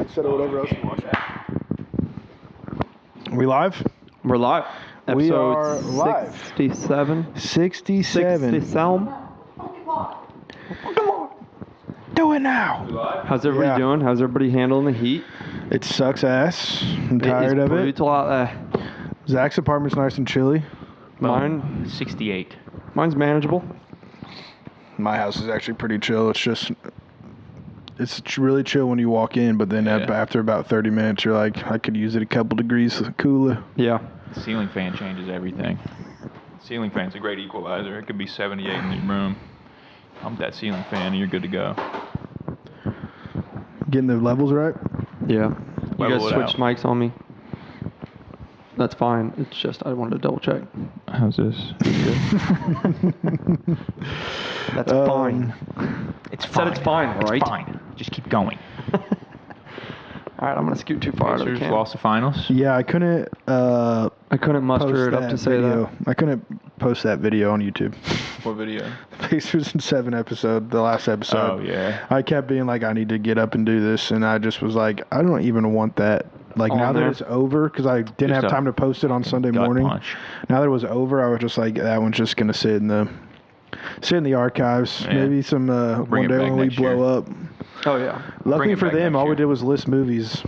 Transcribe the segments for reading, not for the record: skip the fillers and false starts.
instead of whatever else you watch. We live? We're live. We Episode are live. 67. 67. 67. Do it now. How's everybody doing? How's everybody handling the heat? It sucks ass. I'm tired of it. Brutal out there. Zach's apartment's nice and chilly. Mine, 68. mine's manageable. My house is actually pretty chill. It's really chill when you walk in, but then after about 30 minutes, you're like, I could use it a couple degrees cooler. Yeah. The ceiling fan changes everything. Ceiling fan's a great equalizer. It could be 78 in your room. Pump that ceiling fan and you're good to go. Getting the levels right? Yeah. You Level guys it switched out. mics on me. That's fine. It's just I wanted to double check. How's this? That's fine. It's I said it's fine, all right? It's fine. Just keep going. All right, I'm gonna scoot too far out of the Pacers camp. lost the finals. Yeah, I couldn't I couldn't muster post it up that to say video. that. I couldn't post that video on YouTube. What video? Pacers in 7 episode, the last episode. Oh, yeah. I kept being like, I need to get up and do this, and I just was like, I don't even want that. Like, On now there? that it's over, because I didn't Just have a time to post it on Sunday Gut morning. punch. Now that it was over, I was just like, that one's just gonna sit in the archives. Yeah. Maybe some bring one it day back when we next year. blow up. Oh yeah. Luckily Bring it for back them, next all we year. did was list movies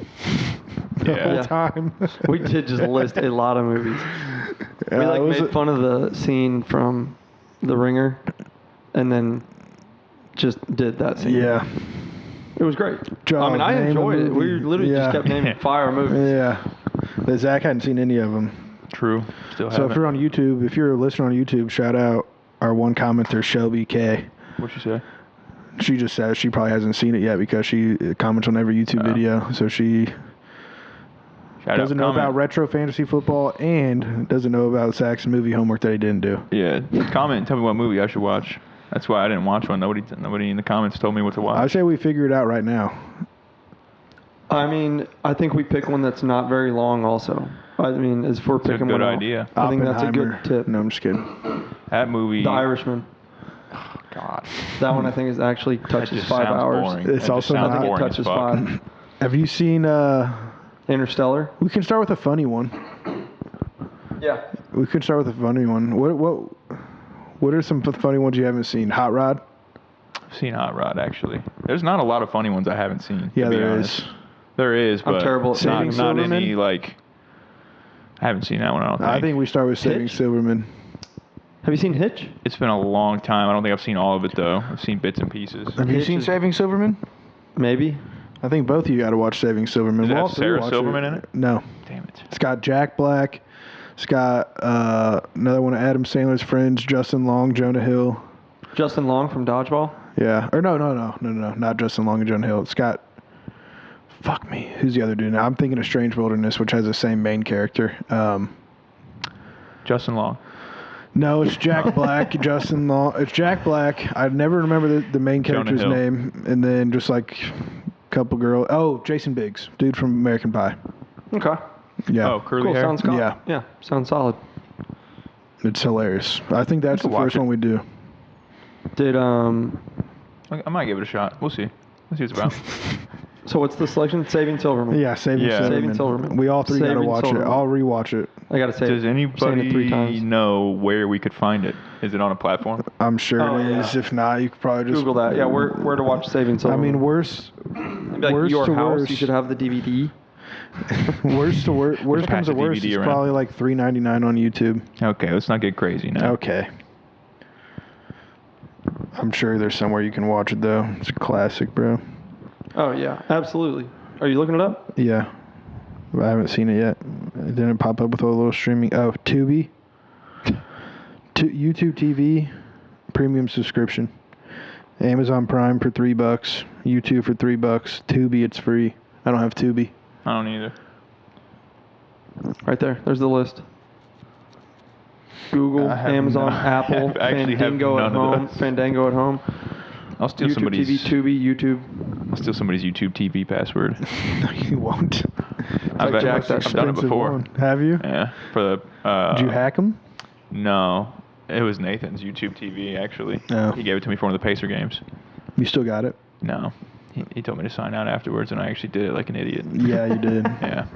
the Yeah. whole Yeah. time. We did just list a lot of movies. We it was made fun of the scene from The Ringer, and then just did that scene. Yeah. It was great. Job, I mean, I name a enjoyed it. We movie. literally Yeah. just kept naming fire movies. Yeah. But Zach hadn't seen any of them. True. Still So haven't. if you're on YouTube, if you're a listener on YouTube, shout out our one commenter, Shelby K. What'd you say? She just says she probably hasn't seen it yet because she comments on every YouTube video. So she Shout doesn't out, know comment. about retro fantasy football and doesn't know about Zach's movie homework that he didn't do. Yeah. Comment and tell me what movie I should watch. That's why I didn't watch one. Nobody in the comments told me what to watch. I say we figure it out right now. I mean, I think we pick one that's not very long. Also, I mean, as if we're a picking good one out, idea. I think that's a good Oppenheimer. tip. No, I'm just kidding. That movie. The Irishman. God. That one I think is actually That touches just 5 sounds hours. boring. It's That just also sounds I think it boring as touches fuck. 5. Have you seen? Interstellar. We can start with a funny one. Yeah. We could start with a funny one. What are some funny ones you haven't seen? Hot Rod. I've seen Hot Rod, actually. There's not a lot of funny ones I haven't seen. Yeah, to be there honest. is. There is, I'm but terrible at not, Saving not any, Silverman. like... I haven't seen that one, I don't think. I think we start with Saving Hitch? Silverman. Have you seen Hitch? It's been a long time. I don't think I've seen all of it, though. I've seen bits and pieces. Have you Hitch seen is- Saving Silverman? Maybe. I think both of you got to watch Saving Silverman. Does it We'll have all three Sarah watch Silverman in it? No. Damn it. It's got Jack Black. It's got another one of Adam Sandler's friends, Justin Long, Jonah Hill. Justin Long from Dodgeball. Yeah. Or no, not Justin Long and Jonah Hill. It's got... Fuck me. Who's the other dude now? I'm thinking of Strange Wilderness, which has the same main character. Justin Long. No, it's Jack Black, Justin Long. It's Jack Black. I never remember the main Jonah character's Hill. name. And then just like a couple girls. Oh, Jason Biggs, dude from American Pie. Okay. Yeah. Oh, curly Cool. hair? Sounds Yeah. Yeah. Sounds solid. It's hilarious. I think that's the could watch first it. one we do. Did I might give it a shot. We'll see. We'll see what it's about. So what's the selection? Saving Silverman. Yeah, Saving Yeah. Silverman. Saving Silverman. We all three got to Saving watch Silverman. it. I'll rewatch it. I gotta say. Does Saying it 3 anybody times. know where we could find it? Is it on a platform? I'm sure Oh, it is. yeah. If not, you could probably just Google that. Yeah, where to watch Saving I Silverman? mean, worst It'd be like worst your to house. worst. You should have the DVD. worst to worst. Worst pass comes to the worst. DVD It's around. probably like $3.99 on YouTube. Okay, let's not get crazy now. Okay. I'm sure there's somewhere you can watch it though. It's a classic, bro. Oh yeah, absolutely. Are you looking it up? Yeah. But I haven't seen it yet. It didn't pop up with all the little streaming. Oh, Tubi. YouTube TV premium subscription. Amazon Prime for $3. YouTube for $3. Tubi, it's free. I don't have Tubi. I don't either. Right there. There's the list. Google, I have Amazon, none. Apple, I actually have Fandango at none of home. those. Fandango at home. I'll steal YouTube somebody's TV, Tubi, YouTube. I'll steal somebody's YouTube TV password. No, you won't. I've, like I've Jack, that's done it Expensive before. one. Have you? Yeah, for the. Did you hack them? No, it was Nathan's YouTube TV actually. Oh. He gave it to me for one of the Pacer games. You still got it? No, He told me to sign out afterwards, and I actually did it like an idiot. Yeah, you did. Yeah.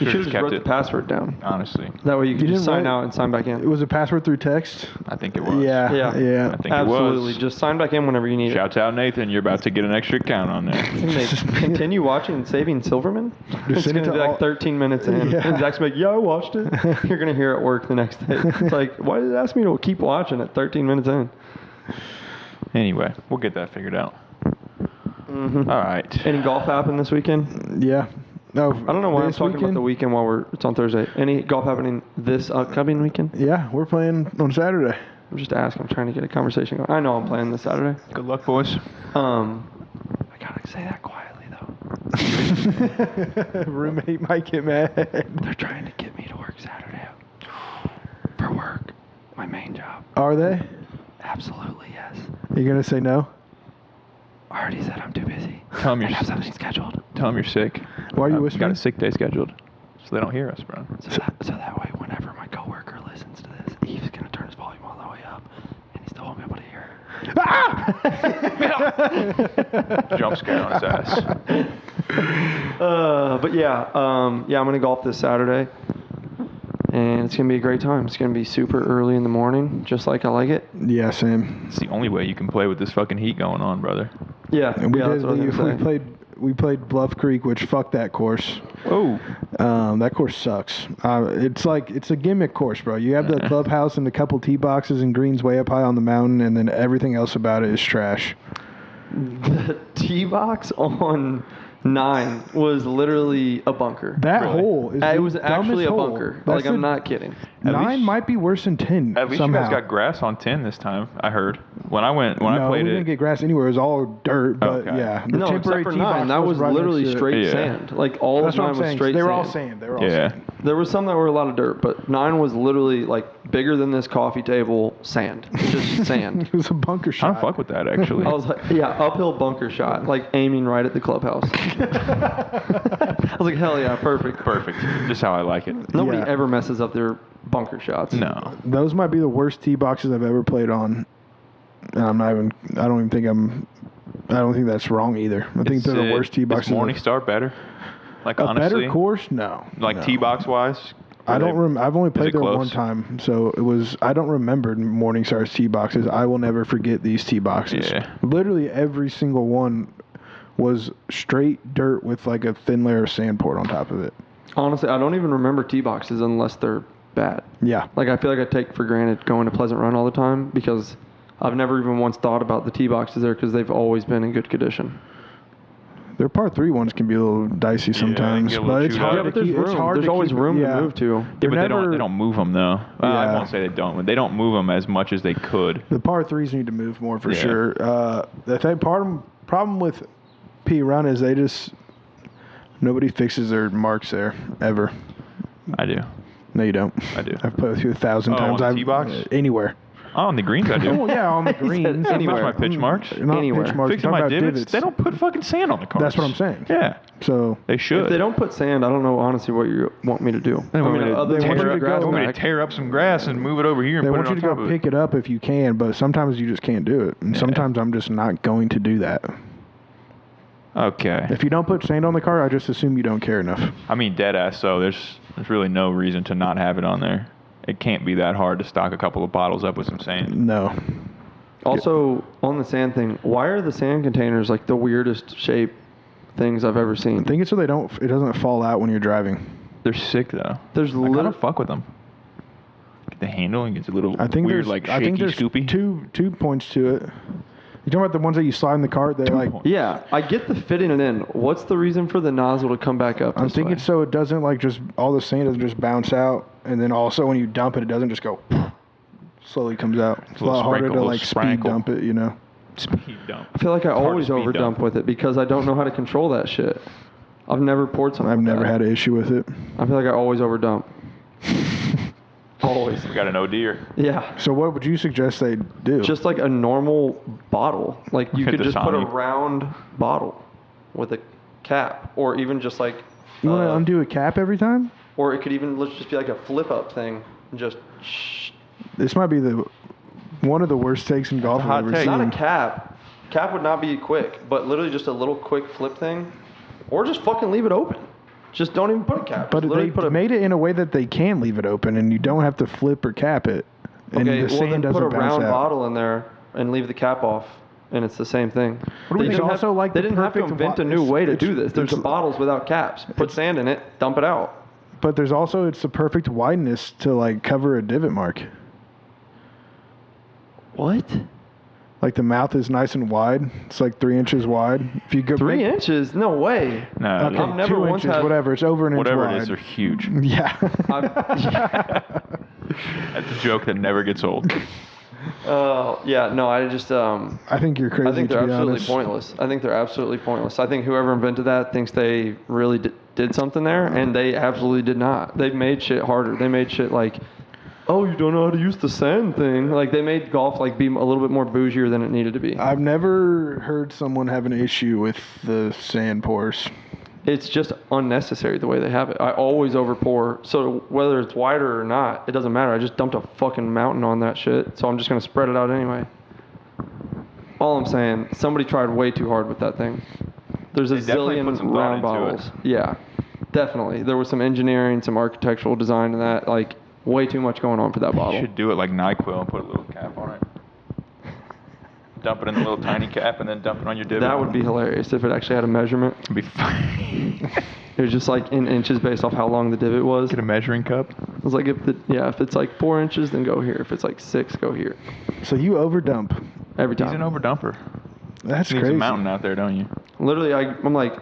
You should have just just kept wrote the it. password down. Honestly, That way you could You just didn't sign write- out and sign back in. Was it password through text? I think it was. Yeah. Yeah. Yeah. I think Absolutely. it was. Just sign back in whenever you need it. Shouts out, Nathan. You're about to get an extra account on there. Can they continue watching Saving Silverman? It's send going it to to be like all- 13 minutes in. Yeah. And Zach's like, yeah, I watched it. You're going to hear it at work the next day. It's like, why did it ask me to keep watching at 13 minutes in? Anyway, we'll get that figured out. Mm-hmm. All right. Any golf happened this weekend? Yeah. No. I don't know why I'm talking about the weekend while it's on Thursday. Any golf happening this upcoming weekend? Yeah, we're playing on Saturday. I'm just asking. I'm trying to get a conversation going. I know I'm playing this Saturday. Good luck, boys. I gotta say that quietly though. Roommate might get mad. They're trying to get me to work Saturday for work. My main job. Are they? Absolutely yes. You gonna say no? I already said I'm too busy. Tell 'em I you're have something scheduled. Tell them you're sick. Why are you I've whispering? got a sick day scheduled, so they don't hear us, bro. So that way, whenever my coworker listens to this, he's gonna turn his volume all the way up, and he still won't be able to hear it. Jump scare on his ass. But yeah, I'm gonna golf this Saturday, and it's gonna be a great time. It's gonna be super early in the morning, just like I like it. Yeah, same. It's the only way you can play with this fucking heat going on, brother. Yeah, And we yeah, did. that's what I was gonna say. We played Bluff Creek, which fuck that course. Oh. That course sucks. It's a gimmick course, bro. You have the clubhouse and a couple tee boxes and greens way up high on the mountain, and then everything else about it is trash. The tee box on 9 was literally a bunker. That Really? hole is It the was actually dumbest a hole. bunker. That's Like, I'm the- not kidding. 9 least- might be worse than 10. At least somehow. you guys got grass on 10 this time, I heard. When I no, played we it. didn't get grass anywhere. It was all dirt, but Okay. yeah. The No, except temporary for tee box 9. That was right literally next to it. straight Yeah. sand. Like, all That's of what 9 I'm was saying. straight They were sand. all sand. They were all Yeah. sand. There was some that were a lot of dirt, but 9 was literally, like, bigger than this coffee table sand. Just sand. It was a bunker I shot. don't fuck with that, actually. I was like, yeah, uphill bunker shot, like aiming right at the clubhouse. I was like, hell yeah, perfect. Perfect. Just how I like it. Nobody Yeah. ever messes up their bunker shots. No. Those might be the worst tee boxes I've ever played on. And I don't think that's wrong either. I think they're the worst tee boxes. Is Morningstar better? Like, A honestly? better course? No. Like, no. tee box wise? I've only played it there close? one time, so I don't remember Morningstar's tee boxes. I will never forget these tee boxes. Yeah. Literally every single one was straight dirt with like a thin layer of sand poured on top of it. Honestly, I don't even remember tee boxes unless they're bad. Yeah. Like, I feel like I take for granted going to Pleasant Run all the time because I've never even once thought about the tee boxes there because they've always been in good condition. Their par 3 ones can be a little dicey sometimes, get a but little it's chewed hard up. to but there's keep. room. It's hard There's to always keep, room yeah. to move to. Yeah, but they don't move them, though. I Yeah. won't say they don't. They don't move them as much as they could. The par 3s need to move more for Yeah. sure. The thing, problem with P Run is nobody fixes their marks there ever. I do. No, you don't. I do. I've played with you 1,000 Oh, times. on the tee box? Anywhere. Oh, on the greens, I do. Oh yeah, on the He said greens. anywhere. My pitch marks? Not Anywhere. pitch marks. Fixing I'm my talking about divots. They don't put fucking sand on the cars. That's what I'm saying. Yeah. So They should. If they don't put sand, I don't know honestly what you want me to do. They want me to other than want you tear to up grass go- want me to back. tear up some grass and move it over here and they put want it you on to top go of pick it up if you can, but sometimes you just can't do it. And Yeah. sometimes I'm just not going to do that. Okay. If you don't put sand on the car, I just assume you don't care enough. I mean, dead ass. So there's really no reason to not have it on there. It can't be that hard to stock a couple of bottles up with some sand. No. Also, on the sand thing, why are the sand containers like the weirdest shape things I've ever I seen? think it's so it doesn't fall out when you're driving. They're sick though. There's I kind little. of fuck with them. Get the handle and gets a little I think weird, there's like I shaky, think there's scoopy. two points to it. You talking about the ones that you slide in the cart? They like. points. Yeah, I get the fitting it in. What's the reason for the nozzle to come back up? I'm this thinking way? so it doesn't like just all the sand doesn't just bounce out, and then also when you dump it, it doesn't just go slowly comes out. It's a little lot harder sprinkle, to little like speed sprankle. dump it, you know. Speed dump. I feel like I hard to always speed overdump dump. with it because I don't know how to control that shit. I've never poured something. I've like never that. had an issue with it. I feel like I always overdump. Always. We got an deer. Yeah. So what would you suggest they do? Just like a normal bottle. Like you Like could the just put a Dasani. round bottle with a cap, or even just like. you want to undo a cap every time? Or it could even let's just be like a flip up thing. And just. This might be one of the worst takes in golf a hot I've ever take. seen. Not a cap. Cap would not be quick, but literally just a little quick flip thing, or just fucking leave it open. Just don't even put a cap. But they made it in a way that they can leave it open, and you don't have to flip or cap it. And Okay, the well sand then doesn't put a bounce round out. bottle in there and leave the cap off, and it's the same thing. They It's didn't also have, like they the didn't have to perfect invent a new way to do this. There's bottles without caps. Put sand in it, dump it out. But there's also, it's the perfect wideness to like cover a divot mark. What? Like the mouth is nice and wide. It's like 3 inches wide. If you go 3 inches? No way. No, Okay, I've never 2 once inches, had- whatever. It's over an whatever inch it wide. is, they're huge. Yeah. That's a joke that never gets old. Yeah, no, I just, I think you're crazy. I think they're to be absolutely honest. pointless. I think they're absolutely pointless. I think whoever invented that thinks they really did something there, and they absolutely did not. They made shit harder. They made shit like, oh, you don't know how to use the sand thing. Like, they made golf like be a little bit more bougier than it needed to be. I've never heard someone have an issue with the sand pours. It's just unnecessary the way they have it. I always overpour, so whether it's wider or not, it doesn't matter. I just dumped a fucking mountain on that shit, so I'm just gonna spread it out anyway. All I'm saying, somebody tried way too hard with that thing. There's a They definitely zillion put some thought round into bottles. it. Yeah, definitely. There was some engineering, some architectural design in that. Like, way too much going on for that You bottle. should do it like NyQuil and put a little cap on it. Dump it in the little tiny cap and then dump it on your divot. That would be hilarious if it actually had a measurement. It'd be fine. It was just like in inches based off how long the divot was. Get a measuring cup. It was like if it's like 4 inches, then go here. If it's like 6, go here. So you overdump. Every He's time. an overdumper. That's Needs crazy. a mountain out there, don't you? Literally, I'm like,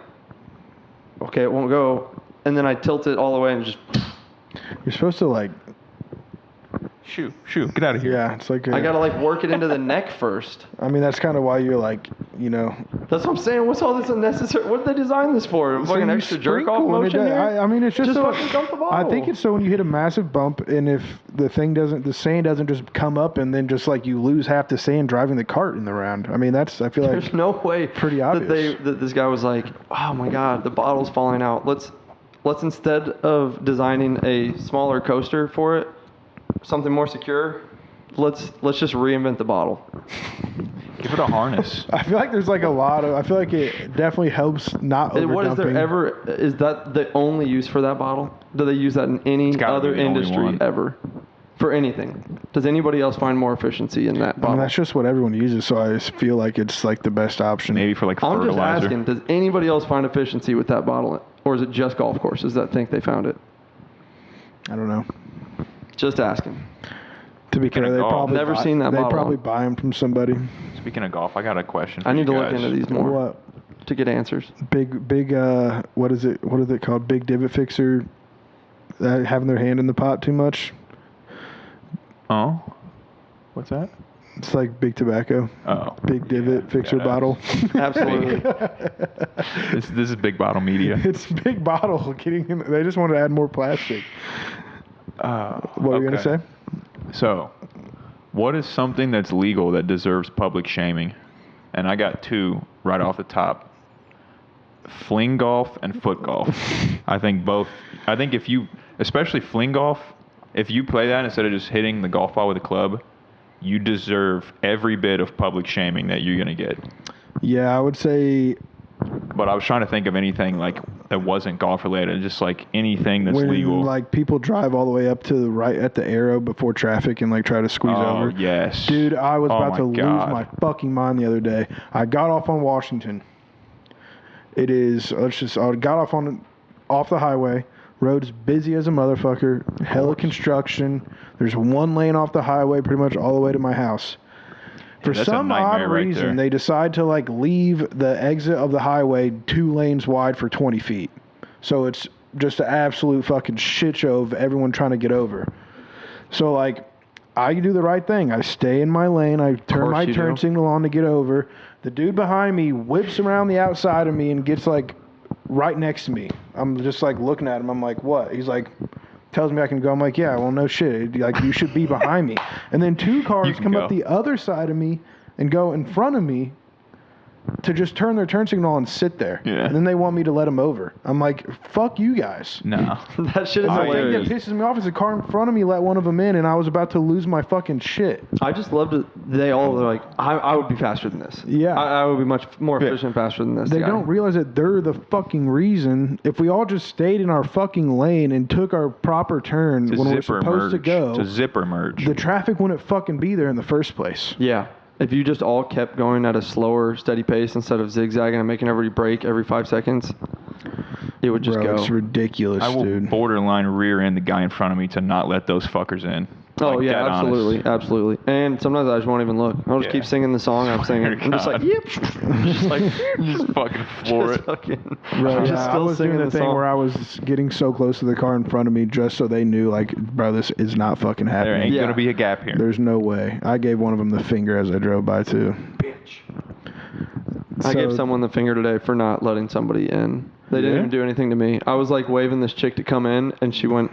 okay, it won't go, and then I tilt it all the way and just. You're supposed to like, Shoo, get out of here. yeah, it's like I gotta like work it into the neck first. I mean, that's kind of why you're like, you know. That's what I'm saying. What's all this unnecessary? What did they design this for? So Fucking you extra jerk off sprinkle and it motion does- here? I mean, it's just so, fucking dump the I bottle. think it's so when you hit a massive bump, and if the sand doesn't just come up, and then just like you lose half the sand driving the cart in the round. I mean, I feel like There's no way pretty that obvious. that this guy was like, oh my god, the bottle's falling out. Let's instead of designing a smaller coaster for it, something more secure. Let's just reinvent the bottle. Give it a harness. I feel like there's like a lot of. I feel like it definitely helps not overdumping. What is there ever? Is that the only use for that bottle? Do they use that in any gotta other be the only industry one. ever? For anything? Does anybody else find more efficiency in that I bottle? mean, that's just what everyone uses, so I just feel like it's like the best option. Maybe for like I'm just fertilizer. asking. Does anybody else find efficiency with that bottle, or is it just golf courses that think they found it? I don't know. Just asking. To be Speaking fair, of they golf, probably never seen that They bottle. probably buy them from somebody. Speaking of golf, I got a question for I need to you look guys. into these more What? to get answers. Big. What is it? What is it called? Big divot fixer. Having their hand in the pot too much. Oh? What's that? It's like big tobacco. Oh. Big divot fixer that bottle. Absolutely. This is big bottle media. It's big bottle. Getting in, they just want to add more plastic. What were you gonna say? So, what is something that's legal that deserves public shaming? And I got two right off the top. Fling golf and foot golf. I think if you, especially fling golf, if you play that instead of just hitting the golf ball with a club, you deserve every bit of public shaming that you're going to get. Yeah, I would say But I was trying to think of anything like that wasn't golf related, just like anything that's when legal. like people drive all the way up to the right at the arrow before traffic and like try to squeeze Oh, over. yes. Dude, I was Oh about my to God. lose my fucking mind the other day. I got off on Washington. I got off the highway. Road's busy as a motherfucker. Hella construction. There's one lane off the highway pretty much all the way to my house. For that's a some odd nightmare right reason, there. they decide to like leave the exit of the highway 2 lanes wide for 20 feet. So it's just an absolute fucking shit show of everyone trying to get over. So like, I do the right thing. I stay in my lane. I turn my you turn do. signal on to get over. The dude behind me whips around the outside of me and gets like right next to me. I'm just like looking at him. I'm like, what? He's like, tells me I can go. I'm like, yeah, well, no shit. Like, you should be behind me. And then 2 cars You can come go. up the other side of me and go in front of me. to just turn their turn signal on and sit there. Yeah. And then they want me to let them over. I'm like, fuck you guys. No. That shit is The thing that hilarious. pisses me off is the car in front of me let one of them in, and I was about to lose my fucking shit. I just love to. They're like, I would be faster than this. Yeah. I would be much more efficient, faster than this. They guy. don't realize that they're the fucking reason. If we all just stayed in our fucking lane and took our proper turn It's a when we're zipper supposed to merge. go, It's a zipper merge. the traffic wouldn't fucking be there in the first place. Yeah. If you just all kept going at a slower, steady pace instead of zigzagging and making everybody break every 5 seconds, it would just Bro, go. it's ridiculous, I will dude. borderline rear end the guy in front of me to not let those fuckers in. Oh, Like, yeah, dead absolutely. honest. Absolutely. And sometimes I just won't even look. I'll just Yeah. keep singing the song I'm singing. I'm just like, God. yep. Just like, just fucking floor Just it. fucking. Bro, I'm yeah, just I still was doing singing the the thing song. where I was getting so close to the car in front of me just so they knew, like, bro, this is not fucking There happening. ain't Yeah. gonna be a gap here. There's no way. I gave one of them the finger as I drove by, too. I gave So- someone the finger today for not letting somebody in. They didn't Yeah? even do anything to me. I was like waving this chick to come in, and she went.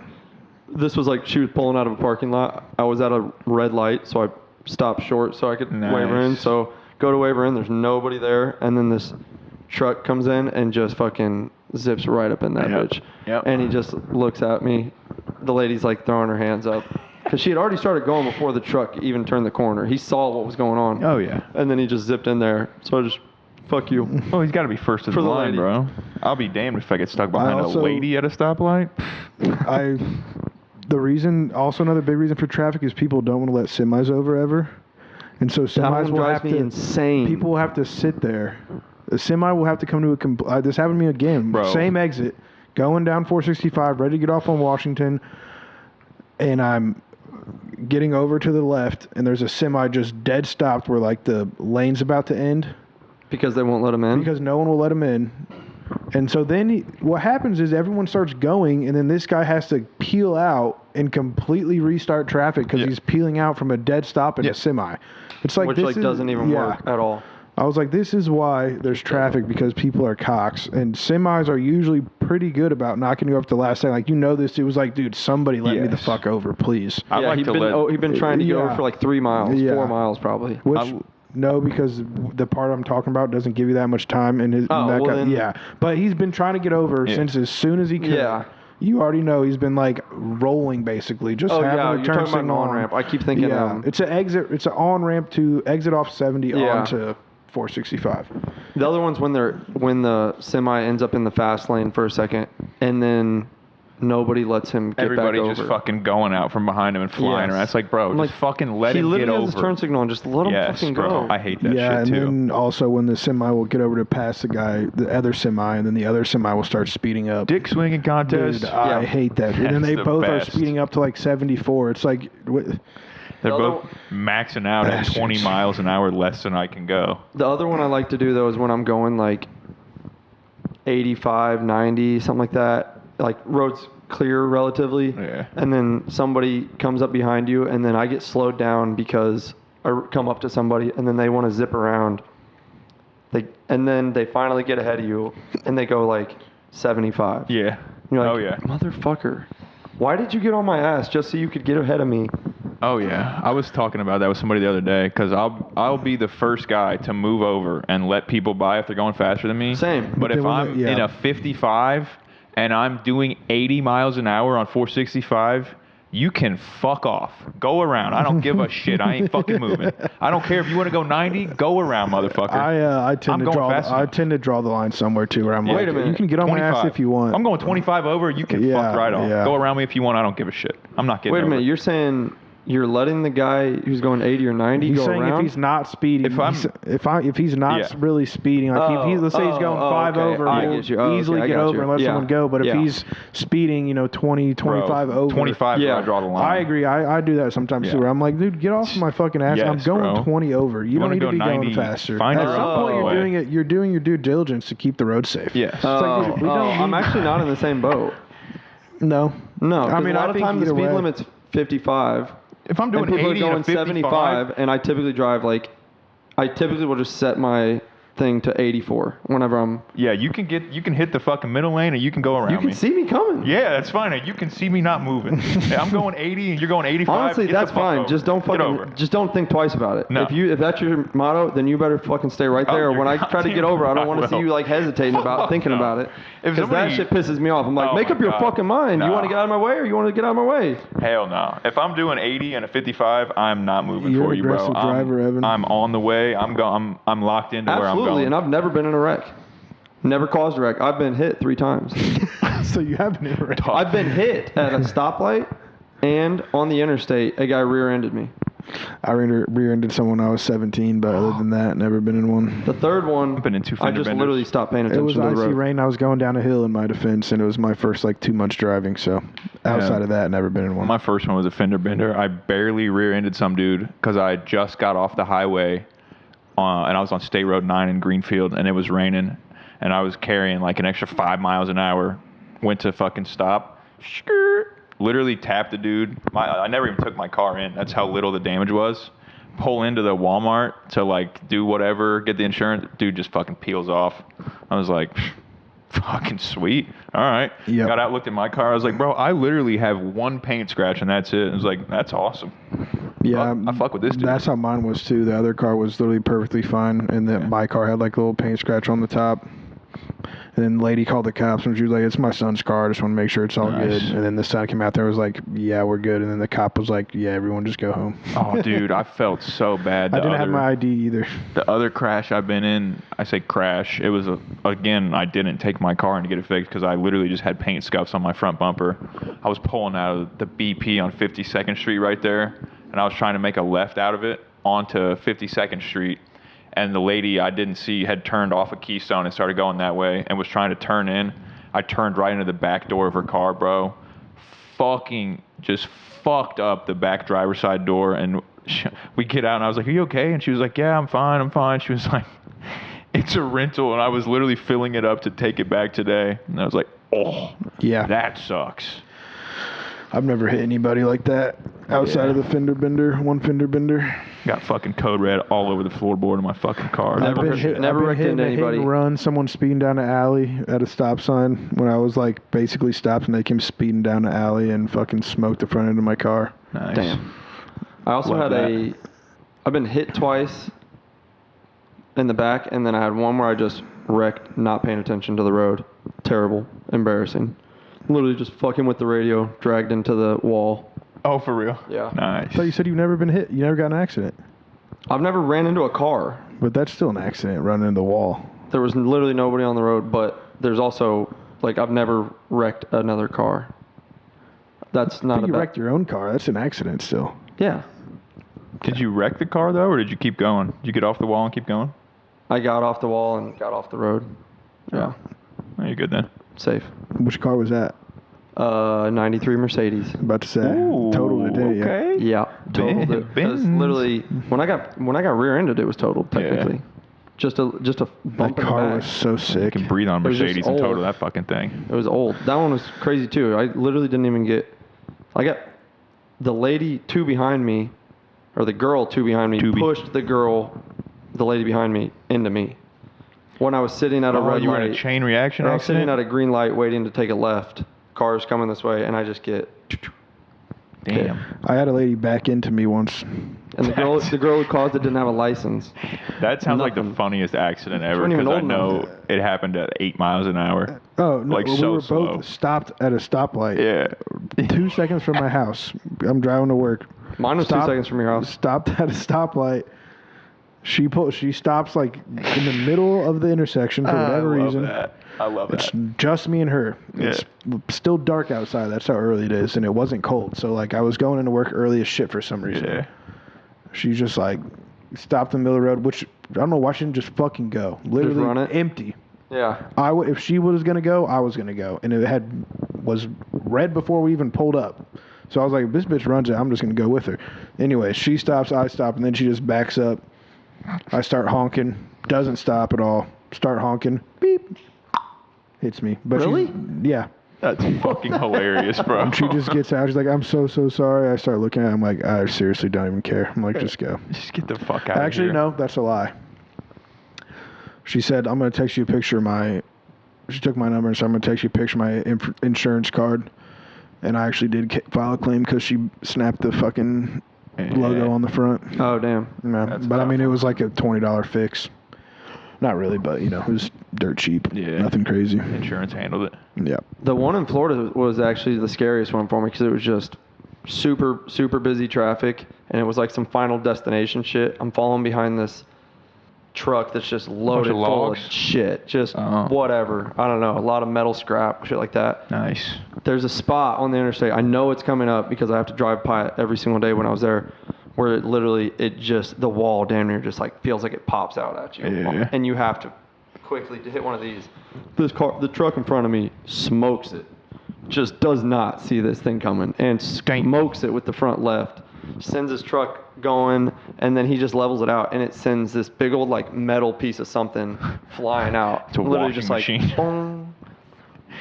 This was like she was pulling out of a parking lot. I was at a red light, so I stopped short so I could wave her in. Nice. So go to wave her in. There's nobody there, and then this truck comes in and just fucking zips right up in that Yep. bitch. Yep. And he just looks at me. The lady's like throwing her hands up because she had already started going before the truck even turned the corner. He saw what was going on. Oh yeah. And then he just zipped in there. So I just, fuck you. Oh, he's got to be first in For the the line, lady. bro. I'll be damned if I get stuck behind also- a lady at a stoplight. The reason, also another big reason for traffic is people don't want to let semis over ever. And so That semis one will drives have me to, insane. people will have to sit there. A semi will have to come to a, this happened to me again. Bro. Same exit, going down 465, ready to get off on Washington, and I'm getting over to the left, and there's a semi just dead stopped where like the lane's about to end Because they won't let him in? because no one will let him in. And so then what happens is everyone starts going, and then this guy has to peel out and completely restart traffic because Yeah. he's peeling out from a dead stop in Yeah. a semi. It's like Which this like is- doesn't even yeah. work at all. I was like, this is why there's traffic, because people are cocks. And semis are usually pretty good about knocking you up the last second. Like, you know this. It was like, dude, somebody let me the Yes. fuck over, please. I like he'd to been, let. he'd been trying to get over Yeah. for like 3 miles, Yeah. 4 miles probably. Which, no, because the part I'm talking about doesn't give you that much time. And his, Oh, that well guy, then- yeah. But he's been trying to get over Yeah. since as soon as he could. Yeah. You already know he's been like rolling basically. Just Oh, having yeah, a you're turn talking about an signal on. on-ramp. I keep thinking, Yeah. It's an exit. It's an on-ramp to exit off 70 Yeah. onto 465. The other one's when the semi ends up in the fast lane for a second, and then nobody lets him get Everybody's back over. just fucking going out from behind him and flying Yes. around. It's like, bro, I'm just like, fucking let he him get literally has over. his turn signal and just let him Yes, fucking bro. go. I hate that Yeah, shit and too. then also when the semi will get over to pass the guy, the other semi, and then the other semi will start speeding up. Dick swinging contest. Dude, I Yeah. hate that. And then That's they the both best. are speeding up to like 74. It's like, They're The other both maxing out at 20 Bastards. miles an hour less than I can go. The other one I like to do though is when I'm going like 85, 90, something like that. Like roads clear relatively. Yeah. And then somebody comes up behind you, and then I get slowed down because I come up to somebody, and then they want to zip around. And then they finally get ahead of you, and they go like 75. Yeah. You're like, Oh yeah. motherfucker, why did you get on my ass just so you could get ahead of me? Oh yeah. I was talking about that with somebody the other day because I'll be the first guy to move over and let people by if they're going faster than me. Same. But then if when I'm yeah. in a 55 and I'm doing 80 miles an hour on 465, you can fuck off. Go around. I don't give a shit. I ain't fucking moving. I don't care if you want to go 90. Go around, motherfucker. I tend I'm to going draw. fast I enough. tend to draw the line somewhere too, where I'm Yeah. like, Wait a minute. you can get on my ass if you want. I'm going 25 over. You can Yeah, fuck right off. yeah. Go around me if you want. I don't give a shit. I'm not getting Wait a over. minute, you're saying you're letting the guy who's going 80 or 90 He's go saying around? if he's not speeding, if he's not Yeah. really speeding, like let's say he's going 5 okay. over, I we'll get you. Oh, easily okay, I get got over you. and let Yeah. someone go. But Yeah. if he's speeding, 20, 25 over, 25 Yeah. I draw the line. I agree. I do that sometimes too. Yeah. Where I'm like, dude, get off my fucking ass. I'm Yes, going bro. 20 over. You don't wanna need to go be 90, going faster. find At your some own point, you're way. doing it. You're doing your due diligence to keep the road safe. Yes. It's like, we don't I'm need- actually not in the same boat. No. No, I mean, a lot I of think times the either speed way. limit's 55. If I'm doing And people 80 are and going a 55, 75, and I typically drive like, I typically will just set my thing to 84 whenever I'm. Yeah, you can hit the fucking middle lane, or you can go around You can me. see me coming. Yeah, that's fine. You can see me not moving. I'm going 80 and you're going 85. Honestly, Get that's the fuck fine. over. Just don't Get over. fucking. Just don't think twice about it. No. If that's your motto, then you better fucking stay right there. you're When I try to get over, I don't want to see will. you like hesitating about thinking No. about it. If Because that somebody- shit pisses me off. I'm like, Oh make my up your God. fucking mind. You No. want to get out of my way, or you want to get out of my way? Hell no. If I'm doing 80 and a 55, I'm not moving You're for an you, bro. aggressive driver, Evan. I'm on the way. I'm locked into where I'm Absolutely, going. and I've never been in a wreck. Never caused a wreck. I've been hit 3 times. So you have been in a I've been hit at a stoplight and on the interstate. A guy rear-ended me. I rear-ended someone when I was 17, but other than that, never been in one. The third one, I've been in 2 I fender just benders. literally stopped paying It attention was to the icy road. rain. I was going down a hill in my defense, and it was my first 2 months driving. So outside of that, never been in one. My first one was a fender bender. I barely rear-ended some dude because I just got off the highway, and I was on State Road 9 in Greenfield, and it was raining, and I was carrying an extra 5 miles an hour. Went to fucking stop. Literally tapped the dude. I never even took my car in. That's how little the damage was. Pull into the Walmart to do whatever, get the insurance. Dude just fucking peels off. I was like, fucking sweet. All right. Yep. Got out, looked at my car. I was like, bro, I literally have one paint scratch and that's it. I was like, that's awesome. Yeah, I fuck with this dude. That's how mine was too. The other car was literally perfectly fine, and then my car had a little paint scratch on the top. And then the lady called the cops, and she was like, "It's my son's car. I just want to make sure it's all Nice. good." And then the son came out there and was like, "Yeah, we're good." And then the cop was like, "Yeah, everyone just go home." Oh, dude, I felt so bad. I didn't have my ID either. The other crash I've been in, I say crash, it was, again, I didn't take my car in to get it fixed because I literally just had paint scuffs on my front bumper. I was pulling out of the BP on 52nd Street right there, and I was trying to make a left out of it onto 52nd Street. And the lady I didn't see had turned off a Keystone and started going that way and was trying to turn in. I turned right into the back door of her car, bro. Fucking just fucked up the back driver's side door. And we get out and I was like, "Are you okay?" And she was like, "Yeah, I'm fine, I'm fine." She was like, "It's a rental." And I was literally filling it up to take it back today. And I was like, "Oh, Yeah, that sucks." I've never hit anybody like that outside of the fender bender. One fender bender. Got fucking code red all over the floorboard of my fucking car. Never I've been hit- hit, never I've been wrecked hitting into a hit anybody. and run. Someone speeding down an alley at a stop sign when I was basically stopped, and they came speeding down the alley and fucking smoked the front end of my car. Nice. Damn. I also Love had I've been hit twice in the back, and then I had one where I just wrecked not paying attention to the road. Terrible. Embarrassing. Literally just fucking with the radio, dragged into the wall. Oh, for real? Yeah. Nice. I thought you said you've never been hit. You never got in an accident. I've never ran into a car. But that's still an accident, running into the wall. There was literally nobody on the road, but there's also, I've never wrecked another car. That's not But you a wrecked your own car. That's an accident still. Yeah. Did you wreck the car, though, or did you keep going? Did you get off the wall and keep going? I got off the wall and got off the road. Yeah. Oh, you're good then. Safe. Which car was that? 93 Mercedes. About to say. Ooh, Totaled it, didn't you? okay. Yeah, totaled it. 'Cause Benz. literally, when I got rear-ended, it was totaled technically. Yeah. Just a That bump in the car back. was so You sick. can breathe on It was just Mercedes and total old. that fucking thing. It was old. That one was crazy too. I literally didn't even get. I got the lady two behind me, or the girl two behind me, Tubi. pushed the lady behind me into me. When I was sitting at a red you light, were in a chain reaction or I was sitting accident? at a green light waiting to take a left. Cars coming this way, and I just get. Damn. I had a lady back into me once. And the girl who caused it didn't have a license. That sounds like the Nothing. funniest accident ever weren't even because I old enough. know it happened at 8 miles an hour. Oh, no, Like we so were slow. both stopped at a stoplight. Yeah. 2 seconds from my house. I'm driving to work. Mine was 2 seconds from your house. Stopped at a stoplight. She stops in the middle of the intersection for whatever reason. I love It's that. just me and her. It's still dark outside. That's how early it is, and it wasn't cold. So I was going into work early as shit for some reason. Yeah. She just stopped in the middle of the road, which I don't know why she didn't just fucking go. Literally run it? empty. Yeah. If she was gonna go, I was gonna go, and it was red before we even pulled up. So I was like, if this bitch runs it, I'm just gonna go with her. Anyway, she stops, I stop, and then she just backs up. I start honking, doesn't stop at all. Start honking, beep, hits me. But Really? Yeah. That's fucking hilarious, bro. And she just gets out. She's like, I'm so sorry. I start looking at her. I'm like, I seriously don't even care. I'm like, just go. Just get the fuck out Actually, of here. no, that's a lie. She said, I'm going to text you a picture of my... She took my number and said, I'm going to text you a picture of my insurance card. And I actually did file a claim because she snapped the fucking logo on the front. Oh, damn. Yeah, but I mean, it was like a $20 fix. Not really, but, you know, it was dirt cheap. Yeah. Nothing crazy. Insurance handled it. Yeah. The one in Florida was actually the scariest one for me because it was just super, super busy traffic, and it was like some Final Destination shit. I'm following behind this truck that's just loaded full logs? of shit. Just whatever. I don't know. A lot of metal scrap, shit like that. Nice. There's a spot on the interstate. I know it's coming up because I have to drive by it every single day when I was there, where it literally, the wall damn near just like feels like it pops out at you. Yeah. And you have to quickly hit one of these. The truck in front of me smokes it. Just does not see this thing coming and smokes it with the front left. Sends his truck going, and then he just levels it out, and it sends this big old like metal piece of something flying out. It's a literally washing just machine. like boom,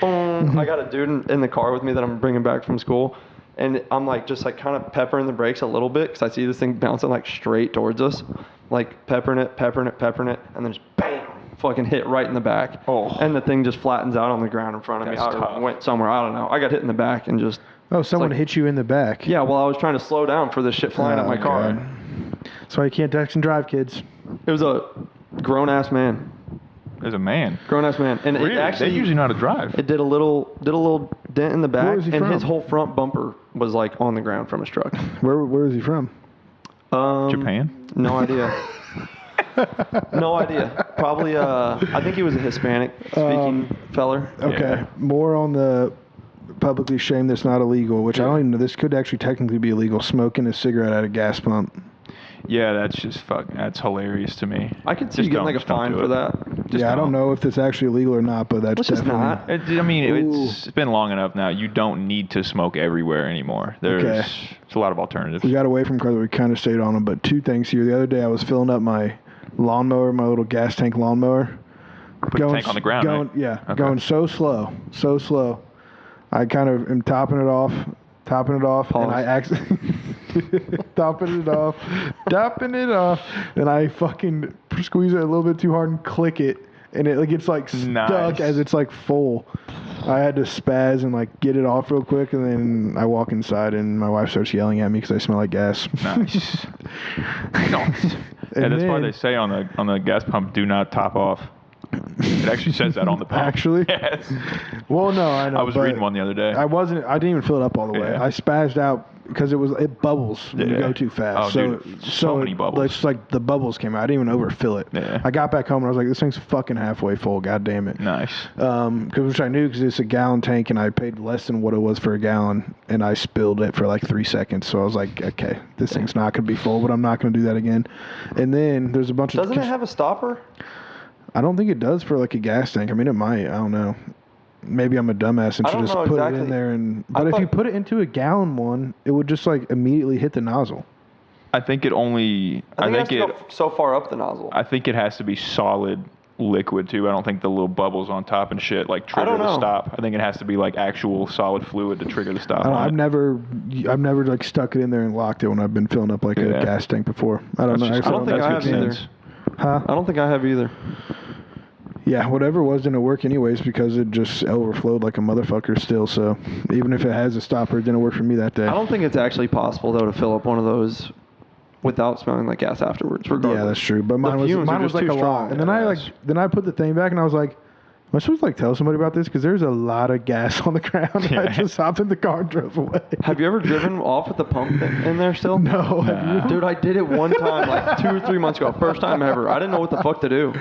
boom. I got a dude in the car with me that I'm bringing back from school, and I'm like just like kind of peppering the brakes a little bit because I see this thing bouncing like straight towards us, like peppering it, and then just bam, fucking hit right in the back. Oh. And the thing just flattens out on the ground in front of me. That's I tough. went somewhere, I don't know. I got hit in the back and just. Oh, someone like- hit you in the back. Yeah, well, I was trying to slow down for this shit flying at my car. God. That's why you can't text and drive, kids. It was a grown-ass man. There's a man. Grown-ass man. And Really? it actually... They usually know how to drive. It did a little dent in the back, was he and from? his whole front bumper was, like, on the ground from his truck. Where is he from? Japan? No idea. No idea. Probably, I think he was a Hispanic-speaking feller. Okay. Yeah. More on the publicly shamed that's not illegal, which I don't even know. This could actually technically be illegal. Smoking a cigarette at a gas pump. Yeah, that's just that's hilarious to me. I could see you getting, like, a fine for that. I don't know if that's actually illegal or not, but that's Which is definitely... not. I mean, it's been long enough now. You don't need to smoke everywhere anymore. There's a lot of alternatives. We got away from cars, we kind of stayed on them, but two things here. The other day I was filling up my lawnmower, my little gas tank lawnmower. Put the tank on the ground, right? Yeah, Okay. going so slow. I kind of am topping it off, Pause. and I accidentally topping it off, and I fucking squeeze it a little bit too hard and click it, and it gets like stuck Nice. as it's like full. I had to spaz and like get it off real quick, and then I walk inside, and my wife starts yelling at me because I smell like gas. Nice. Yeah, that's why they say on the gas pump, do not top off. It actually says that on the pump. Actually? Yes. Well, no, I know. I was but reading one the other day. I didn't even fill it up all the way. Yeah. I spazzed out because it bubbles when you Yeah. go too fast. Oh, dude, so many bubbles. It's like the bubbles came out. I didn't even overfill it. Yeah. I got back home and I was like, this thing's fucking halfway full. God damn it. Nice. Which I knew because it's a gallon tank and I paid less than what it was for a gallon and I spilled it for like 3 seconds. So I was like, okay, this thing's not going to be full, but I'm not going to do that again. And then there's a bunch of... Doesn't it have a stopper? I don't think it does for like a gas tank. I mean, it might. I don't know. Maybe I'm a dumbass and I should don't just know put it exactly. in there. I But if you thought- put it into a gallon one, it would just like immediately hit the nozzle. I think it only. I think it has to go so far up the nozzle. I think it has to be solid liquid too. I don't think the little bubbles on top and shit like trigger don't the know. stop. I think it has to be like actual solid fluid to trigger the stop. I've never like stuck it in there and locked it when I've been filling up like a Yeah. gas tank before. I don't know. That's just- I don't think I that's have good either. sense. Huh? I don't think I have either. Yeah, whatever was didn't work anyways because it just overflowed like a motherfucker still. So even if it has a stopper, it didn't work for me that day. I don't think it's actually possible though to fill up one of those without smelling like gas afterwards. Regardless. Yeah, that's true. But mine was fumes are just like too a strong. lot. And then I put the thing back and I was like, am I supposed to like tell somebody about this? Because there's a lot of gas on the ground. Yeah. I just hopped in the car and drove away. Have you ever driven off with the pump in there still? No. Have you? Dude, I did it one time, like 2 or 3 months ago. First time ever. I didn't know what the fuck to do.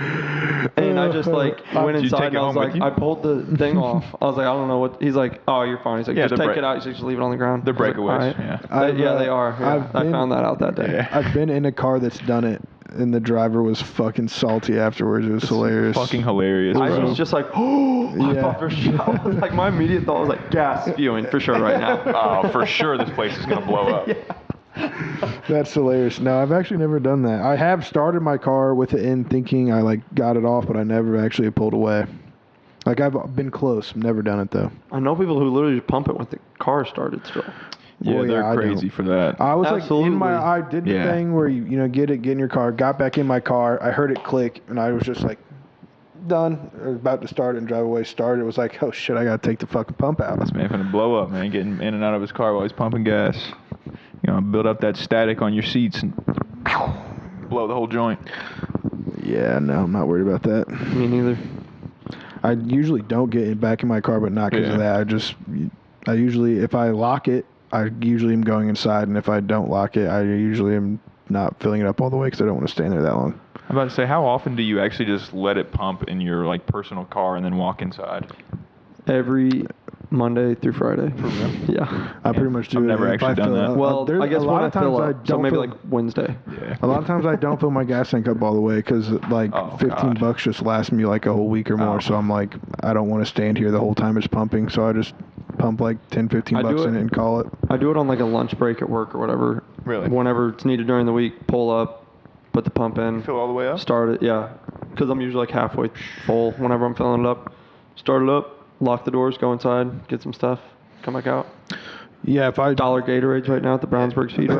And I just like went Did you inside take and it I was home with like, you? I pulled the thing off. I was like, I don't know what. He's like, oh, you're fine. He's like, Yeah, just they're take it out. He's like, just leave it on the ground. They're I was like, breakaways. all right. Yeah. They are. Yeah. I found that out that day. Yeah. I've been in a car that's done it, and the driver was fucking salty afterwards. It was hilarious. Fucking hilarious. I bro. was just like, oh, I Yeah. thought for sure. Like my immediate thought was like gas spewing for sure right now. Oh, for sure this place is gonna blow up. That's hilarious. No, I've actually never done that. I have started my car with it in thinking I like got it off, but I never actually pulled away. Like I've been close. Never done it though. I know people who literally just pump it when the car started still. Yeah, Well, they're I crazy for that. I was like Absolutely. in my. I did the Yeah. thing where you get in your car, got back in my car. I heard it click, and I was just like done. I was about to start it and drive away. Started. It was like, oh shit, I gotta take the fucking pump out. This man finna blow up, man. Getting in and out of his car while he's pumping gas. You know, build up that static on your seats and blow the whole joint. Yeah, no, I'm not worried about that. Me neither. I usually don't get back in my car, but not because of that. I usually, if I lock it, I usually am going inside, and if I don't lock it, I usually am not filling it up all the way because I don't want to stay in there that long. I'm about to say, how often do you actually just let it pump in your like personal car and then walk inside? Every Monday through Friday. For real? Yeah. I pretty much do. I've it never if I actually done fill it that. up. Well, There's I guess a lot when I of times fill I up, so don't maybe fill- like Wednesday. Yeah. A lot of times I don't fill my gas tank up all the way because like Oh, 15 God. bucks just lasts me like a whole week or more. Oh. So I'm like, I don't want to stand here the whole time it's pumping. So I just pump like 10, 15 I do bucks it. in it and call it. I do it on like a lunch break at work or whatever. Really? Whenever it's needed during the week, pull up, put the pump in. Fill all the way up? Start it, yeah. Because I'm usually like halfway full whenever I'm filling it up. Start it up, lock the doors, go inside, get some stuff, come back out. Yeah, if I Dollar Gatorades right now at the Brownsburg Speedway.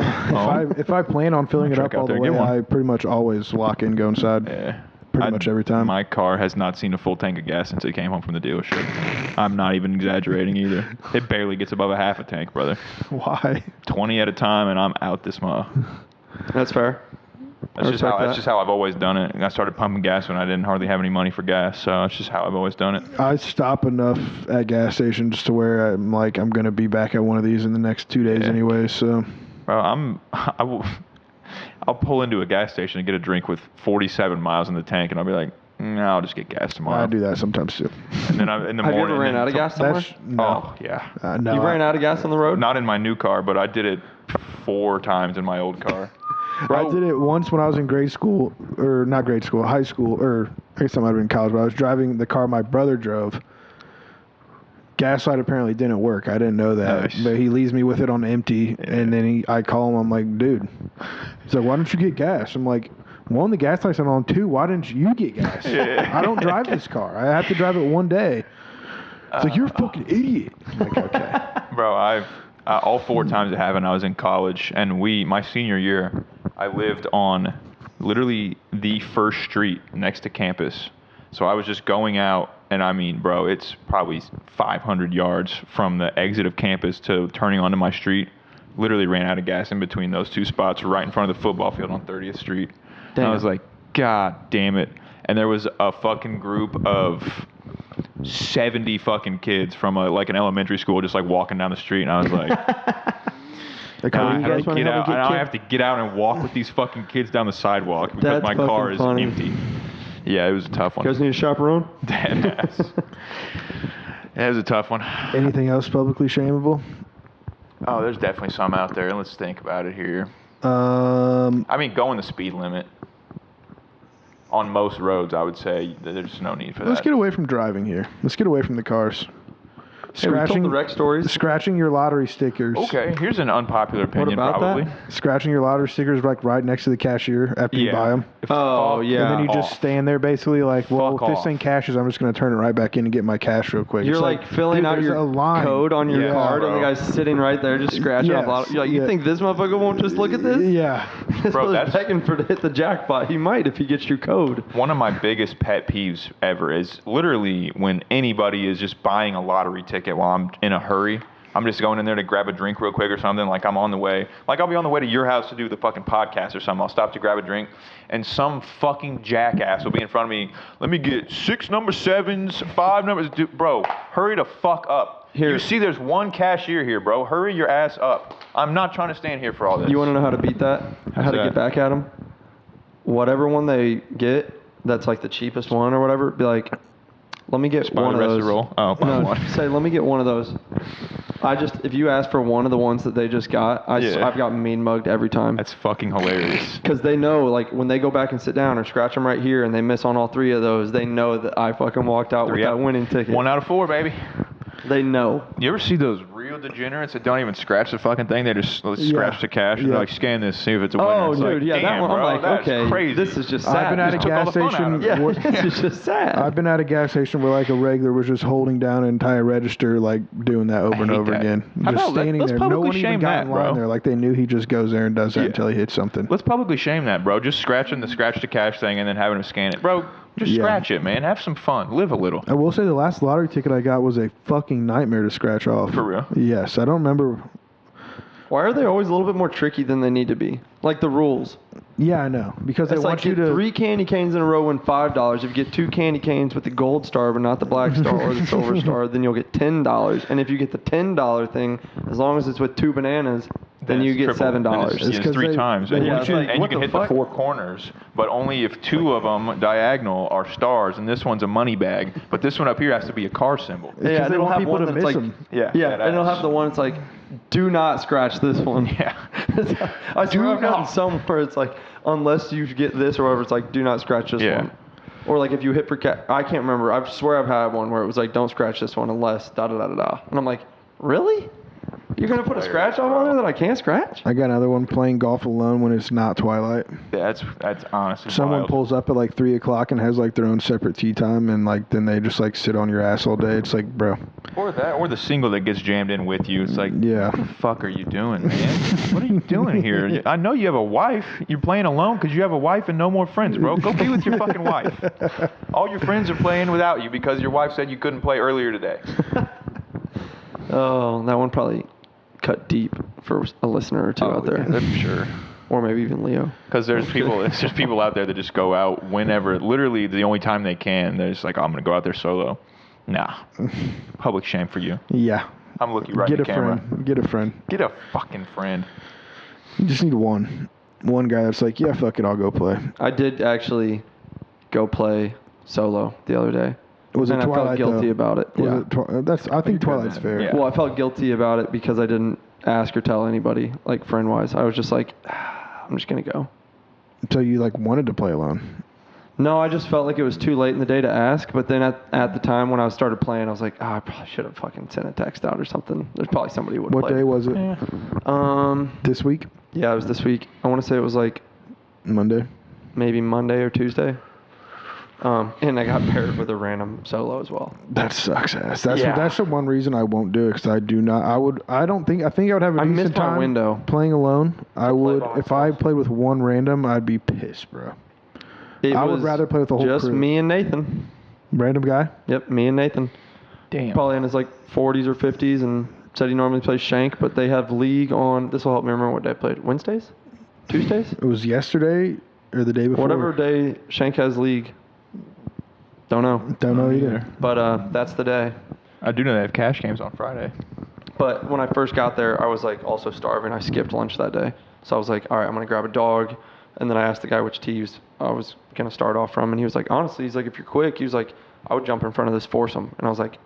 if I plan on filling it Check up out all the there and way, get one. I pretty much always lock in, go inside. Yeah. Pretty much every time. My car has not seen a full tank of gas since it came home from the dealership. I'm not even exaggerating either. It barely gets above a half a tank, brother. Why? 20 at a time, and I'm out this month. That's fair. That's I just respect that's just how I've always done it. I started pumping gas when I didn't hardly have any money for gas, so it's just how I've always done it. I stop enough at gas stations to where I'm like, I'm going to be back at one of these in the next 2 days Yeah. anyway, so. Bro, I'll pull into a gas station and get a drink with 47 miles in the tank, and I'll be like, I'll just get gas tomorrow. I do that sometimes too. And then in the Have you morning. ever ran out of gas somewhere? No. Oh, yeah. No. You ran out of gas on the road? Not in my new car, but I did it 4 times in my old car. I did it once when I was in grade school, or not grade school, high school, or I guess I might have been in college, but I was driving the car my brother drove. Gas light apparently didn't work. I didn't know that. Nice. But he leaves me with it on empty, and then I call him. I'm like, dude. He's like, why don't you get gas? I'm like, 1, the gas light's not on. 2, why didn't you get gas? Yeah. I don't drive this car. I have to drive it one day. It's like, you're a fucking idiot. I'm like, okay. Bro, all 4 times it happened, I was in college, and my senior year, I lived on literally the first street next to campus. So I was just going out, and I mean, bro, it's probably 500 yards from the exit of campus to turning onto my street. Literally ran out of gas in between those 2 spots right in front of the football field on 30th Street. And I was like, God damn it. And there was a fucking group of 70 fucking kids from like an elementary school just like walking down the street, and I was like, I have to get out and walk with these fucking kids down the sidewalk because That's my car is fucking funny. empty. Yeah, it was a tough one. You guys need a chaperone? Deadass. It was a tough one. Anything else publicly shameable? Oh, there's definitely some out there. Let's think about it here. I mean, going the speed limit on most roads, I would say there's no need for that. Let's get away from driving here. Let's get away from the cars. Hey, we told the wreck stories. Scratching your lottery stickers. Okay, here's an unpopular opinion, about probably. that? Scratching your lottery stickers like right next to the cashier after you buy them. Oh, yeah. And then you just off. stand there basically like, well, Fuck if this off. thing cashes, I'm just going to turn it right back in and get my cash real quick. You're It's like filling dude, out there's your a line. code on your Yeah, card, and the bro. guy's sitting right there just scratching Yes, off. Lotto. You're like, you yeah. think this motherfucker won't just look at this? Yeah. This Bro, was that's- begging for to hit the jackpot. He might if he gets your code. One of my biggest pet peeves ever is literally when anybody is just buying a lottery ticket while I'm in a hurry. I'm just going in there to grab a drink real quick or something. Like I'm on the way. Like I'll be on the way to your house to do the fucking podcast or something. I'll stop to grab a drink, and some fucking jackass will be in front of me. Let me get 6 number 7s, 5 numbers. Dude, bro, hurry the fuck up. Here. You see there's one cashier here, bro. Hurry your ass up. I'm not trying to stand here for all this. You want to know how to beat that? How to that? get back at them? Whatever one they get, that's like the cheapest one or whatever. Be like, let me get Buy one the of rest those. of the roll? Oh, no, one. say let me get one of those. If you ask for one of the ones that they just got, Yeah. I've got mean mugged every time. That's fucking hilarious. Because they know, like, when they go back and sit down or scratch them right here and they miss on all 3 of those, they know that I fucking walked out with that winning ticket. 1 out of 4, baby. They know. You ever see those real degenerates that don't even scratch the fucking thing? They just scratch the cash and Yeah. they're like, scan this, see if it's a winner. Oh, It's dude, like, yeah, that damn, one, I'm bro, like, that's okay, crazy. this is just sad. I've been at a Just took all gas the fun out station. of it. Yeah, where- this is just sad. I've been at a gas station where like a regular was just holding down an entire register, like doing that over and hate over that. again. How Just about standing let's there. No publicly one even shame got that, in line bro. there. Like they knew he just goes there and does that Yeah. until he hits something. Let's publicly shame that, bro. Just scratching the scratch to cash thing and then having him scan it. Bro, Just Yeah. scratch it, man. Have some fun. Live a little. I will say the last lottery ticket I got was a fucking nightmare to scratch off. For real? Yes, I don't remember. Why are they always a little bit more tricky than they need to be? Like the rules. Yeah, I know. Because they It's want like you get to 3 candy canes in a row, win $5. If you get 2 candy canes with the gold star but not the black star or the silver star, then you'll get $10. And if you get the $10 thing, as long as it's with 2 bananas, then you it's get triple. $7. And It's it's 'cause 3 they- times. they And, want you, you- and you what can the hit fuck? the 4 corners, but only if 2 of them diagonal are stars, and this one's a money bag. But this one up here has to be a car symbol. Because Yeah, they and it'll want have people one to that's miss like, them. Yeah, yeah, that and it'll ass. have the one that's like, do not scratch this one. Yeah. I swear I've gotten not. some where it's like, unless you get this or whatever, it's like, do not scratch this Yeah. one. Or like if you hit for I can't remember. I swear I've had one where it was like, don't scratch this one unless da da da da da. And I'm like, really? You're gonna put a scratch off on there that I can't scratch? I got another one playing golf alone when it's not twilight. That's honestly Someone wild. pulls up at like 3 o'clock and has like their own separate tea time, and like then they just like sit on your ass all day. It's like, bro. Or that, or the single that gets jammed in with you. It's like, Yeah. what the fuck are you doing, man? What are you doing here? I know you have a wife. You're playing alone because you have a wife and no more friends, bro. Go be with your fucking wife. All your friends are playing without you because your wife said you couldn't play earlier today. Oh, that one probably cut deep for a listener or two out there. Yeah, that's for sure. Or maybe even Leo. Because there's people out there that just go out whenever, literally the only time they can. They're just like, I'm gonna go out there solo. Nah, public shame for you. Yeah. I'm looking right Get in a the camera. friend. Get a friend. Get a fucking friend. You just need one. One guy that's like, yeah, fuck it, I'll go play. I did actually go play solo the other day. Was it and I felt Twilight, guilty though? about it. Was Yeah. it that's. I think good, Twilight's man. fair. Yeah. Well, I felt guilty about it because I didn't ask or tell anybody, like friend-wise. I was just like, I'm just going to go. So you like wanted to play alone. No, I just felt like it was too late in the day to ask. But then at the time when I started playing, I was like, I probably should have fucking sent a text out or something. There's probably somebody who would What play. day was it? This week? Yeah, it was this week. I want to say it was like Monday? maybe Monday or Tuesday. And I got paired with a random solo as well. That sucks ass. That's Yeah. that's the one reason I won't do it, because I do not. I think I would have a I decent missed my time window. playing alone. I would by if I myself. played with one random. I'd be pissed, bro. It I would was rather play with the whole just crew. me and Nathan. Random guy. Yep, me and Nathan. Damn. Probably in his like 40s or 50s, and said he normally plays Shank, but they have league on. This will help me remember what day I played. Wednesdays, Tuesdays, It was yesterday or the day before. whatever day Shank has league. Don't know, Don't know either. but that's the day. I do know they have cash games on Friday. But when I first got there, I was like also starving. I skipped lunch that day, so I was like, all right, I'm gonna grab a dog. And then I asked the guy which tees I was gonna start off from, and he was like, honestly, he's like, if you're quick, he was like, I would jump in front of this foursome, and I was like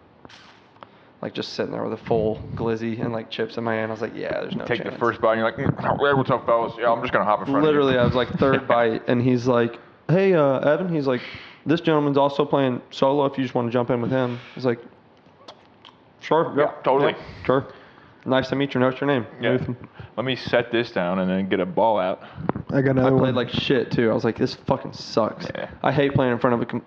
just sitting there with a full glizzy and like chips in my hand. I was like, yeah, there's no Take chance. the first bite and you're like, hey, what's up, fellas? Yeah, I'm just going to hop in front Literally, of I you. was like third bite, and he's like, hey, Evan, he's like, this gentleman's also playing solo if you just want to jump in with him. He's like, sure, Yeah, totally. sure. Nice to meet you. What's your name? Yeah. Nathan. Let me set this down and then get a ball out. I got I another played one. like shit too. I was like, this fucking sucks. Yeah. I hate playing in front of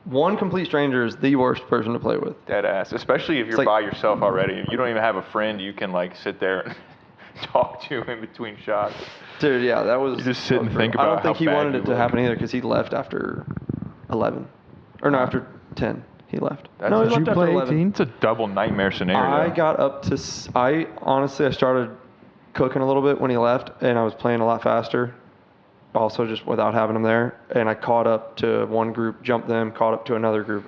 one complete stranger is the worst person to play with. Dead ass. Especially if you're like- by yourself already. If you don't even have a friend you can like sit there and talk to in between shots. Dude, yeah, that was. You just sit that was and brutal. think I about don't think how he bad wanted you it to look. happen either because he left after 11, or no, after 10. He left. That's- No, he Did left you after play 11. 18? It's a double nightmare scenario. I got up to. I honestly, I started cooking a little bit when he left, and I was playing a lot faster. Also, just without having him there, and I caught up to one group, jumped them, caught up to another group,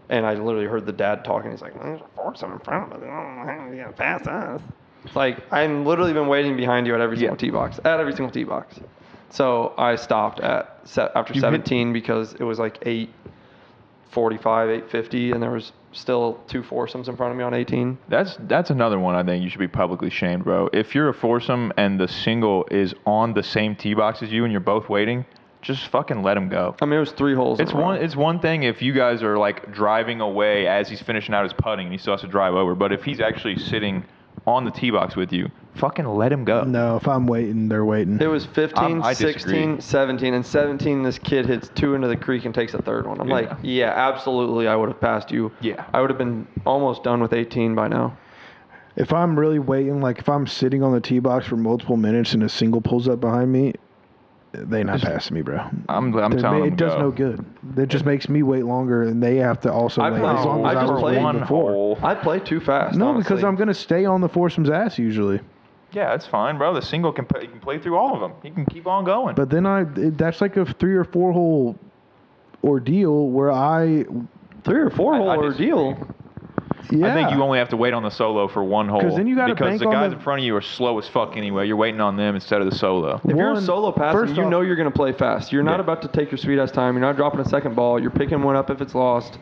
and I literally heard the dad talking. He's like, "There's a foursome in front of us. I don't know how you got past us." It's like I'm literally been waiting behind you at every single tee box, So I stopped after You hit- 17 because it was like 8:45, 8:50, and there was still two foursomes in front of me on 18. That's another one I think you should be publicly shamed, bro. If you're a foursome and the single is on the same tee box as you and you're both waiting, just fucking let him go. I mean, it was 3 holes. in It's a row. one. It's one thing if you guys are like driving away as he's finishing out his putting and he still has to drive over. But if he's actually sitting on the tee box with you, fucking let him go. No, if I'm waiting, they're waiting. It was 15, I 16, disagree. 17, and 17. This kid hits 2 into the creek and takes a third one. I'm Yeah. like, yeah, absolutely, I would have passed you. Yeah. I would have been almost done with 18 by now. If I'm really waiting, like if I'm sitting on the tee box for multiple minutes and a single pulls up behind me, They not passing me, bro. I'm telling them it does go. no good. It just makes me wait longer, and they have to also wait as long as I was waiting one before. hole. I play too fast. No, honestly. because I'm gonna stay on the foursome's ass usually. Yeah, that's fine, bro. The single you can play through all of them. You can keep on going. But then that's like a 3 or 4 hole ordeal where 3 or 4 hole I ordeal. yeah. I think you only have to wait on the solo for one hole. 'Cause then you gotta because bank the on guys the- in front of you are slow as fuck anyway. You're waiting on them instead of the solo. If you're One, solo passing, first you off- know you're going to play fast. You're not Yeah. about to take your sweet ass time. You're not dropping a second ball. You're picking one up if it's lost.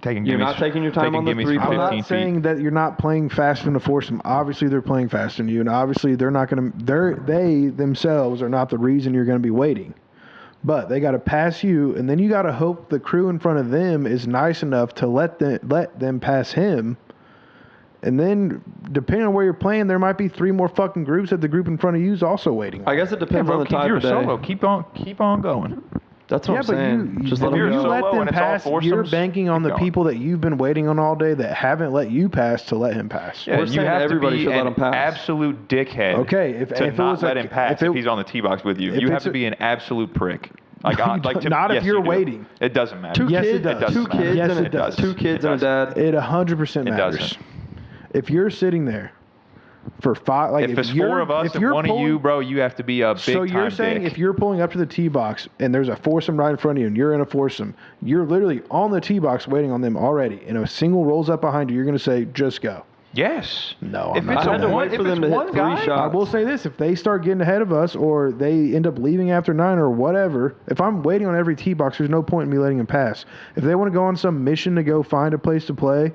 You're not taking your time on the gimmies 3 from putt. I'm not 15 saying feet. that you're not playing fast in the foursome. Obviously, they're playing faster than you, and obviously, they're not going to. They themselves are not the reason you're going to be waiting. But they got to pass you, and then you got to hope the crew in front of them is nice enough to let them pass him. And then, depending on where you're playing, there might be 3 more fucking groups that the group in front of you is also waiting. I guess it depends bro, on the type you're of day. solo. Keep on going. That's what I'm but saying. you, Just if let them you're you go. let solo them and it's all pass, you're foursomes, banking on keep the going. people that you've been waiting on all day that haven't let you pass to let him pass. Yeah, We're you saying have everybody to should be let an him pass. absolute dickhead. Okay, if to it not was let a- him pass if he's on the tee box with you. if You have it's to a- be an absolute prick. Like, Not if yes, you're you do. waiting. It doesn't matter. Yes, it kids, does. doesn't two matter. kids, Yes, and it does. 2 kids It and a dad. It 100% It matters. doesn't. If you're sitting there for 5, like If it's you're, 4 of us if and you're one of you, bro, you have to be a big So you're time saying dick. if you're pulling up to the tee box and there's a foursome right in front of you and you're in a foursome, you're literally on the tee box waiting on them already, and a single rolls up behind you, you're going to say, just go. Yes. No, if I'm not it's I had to a one, wait for if them it's to hit one 3 guy, shots. I will say this, if they start getting ahead of us or they end up leaving after 9 or whatever, if I'm waiting on every tee box, there's no point in me letting them pass. If they want to go on some mission to go find a place to play,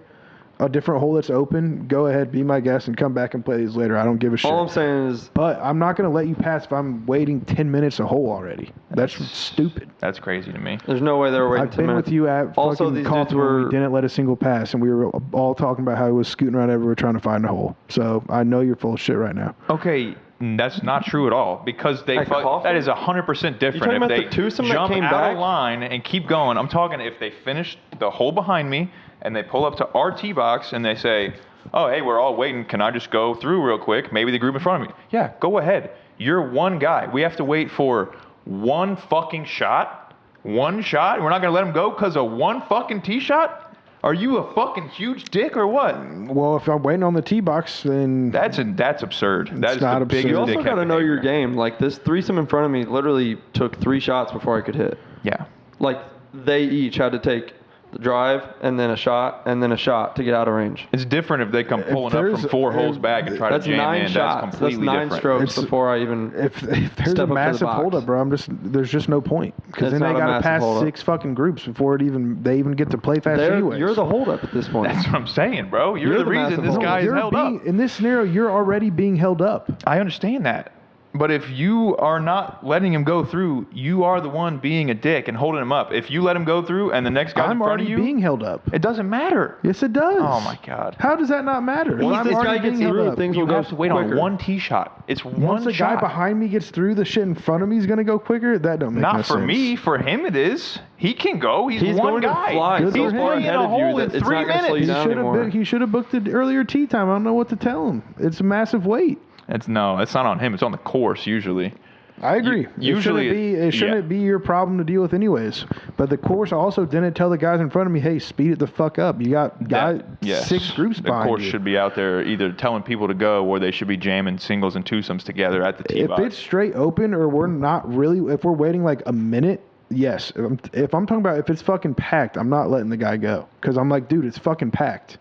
a different hole that's open, go ahead, be my guest, and come back and play these later. I don't give a shit. All I'm saying is, But I'm not going to let you pass if I'm waiting 10 minutes a hole already. That's stupid. That's crazy to me. there's no way they were waiting I've 10 been minutes. with you at Also, fucking these coffee dudes when were. we didn't let a single pass, and we were all talking about how he was scooting around everywhere trying to find a hole. So I know you're full of shit right now. Okay, that's not true at all because Like coffee? that is 100% different. talking if about they the twosome that jump came out back? of line and keep going, I'm talking if they finish the hole behind me and they pull up to our tee box and they say, "Oh, hey, we're all waiting. Can I just go through real quick? Maybe the group in front of me." Yeah, go ahead. You're one guy. We have to wait for one fucking shot. One shot. We're not gonna let him go because of one fucking tee shot. Are you a fucking huge dick or what? Well, if I'm waiting on the tee box, then That's absurd. That is not the absurd. biggest You also dickhead got to know your behavior. game. Like this threesome in front of me literally took 3 shots before I could hit. Yeah. Like they each had to take the drive and then a shot and then a shot to get out of range. It's different if they come pulling up there's- from 4 holes back and try That's to jam 9 in. shots. That's completely 9 different. strokes It's- before I even. if there's Step a up to the massive box. holdup, bro, there's just no point because It's then they not a got to massive pass holdup. 6 fucking groups before they even get to play fast. They're- Anyways, You're the holdup at this point. That's what I'm saying, bro. You're You're the the reason massive this holdup. guy is You're held being, up. in this scenario. You're already being held up. I understand that. But if you are not letting him go through, you are the one being a dick and holding him up. If you let him go through and the next guy's in I'm front already of you, being held up. it doesn't matter. Yes, it does. Oh, my God. How does that not matter? Once I'm this already guy gets being held through, up. things You will go have to wait quicker. on one tee shot. It's Once one the shot. guy behind me gets through, the shit in front of me is gonna go quicker. That don't make no Not for sense. me. For him, it is. He can go. He's one going to guy. fly Good so for far him. ahead in a of you hole in that it's 3 not going to slow you minutes. He down should anymore. have. He should have booked the earlier tee time. I don't know what to tell him. It's a massive wait. It's not on him. It's on the course usually. I agree. Usually, it shouldn't be your problem to deal with anyways. But the course also didn't tell the guys in front of me, "Hey, speed it the fuck up." You got Yes. 6 groups The behind course you. should be out there either telling people to go or they should be jamming singles and twosomes together at the tee If box. it's straight open or we're not really, if we're waiting like a minute, yes. If I'm talking about if it's fucking packed, I'm not letting the guy go because I'm like, dude, it's fucking packed.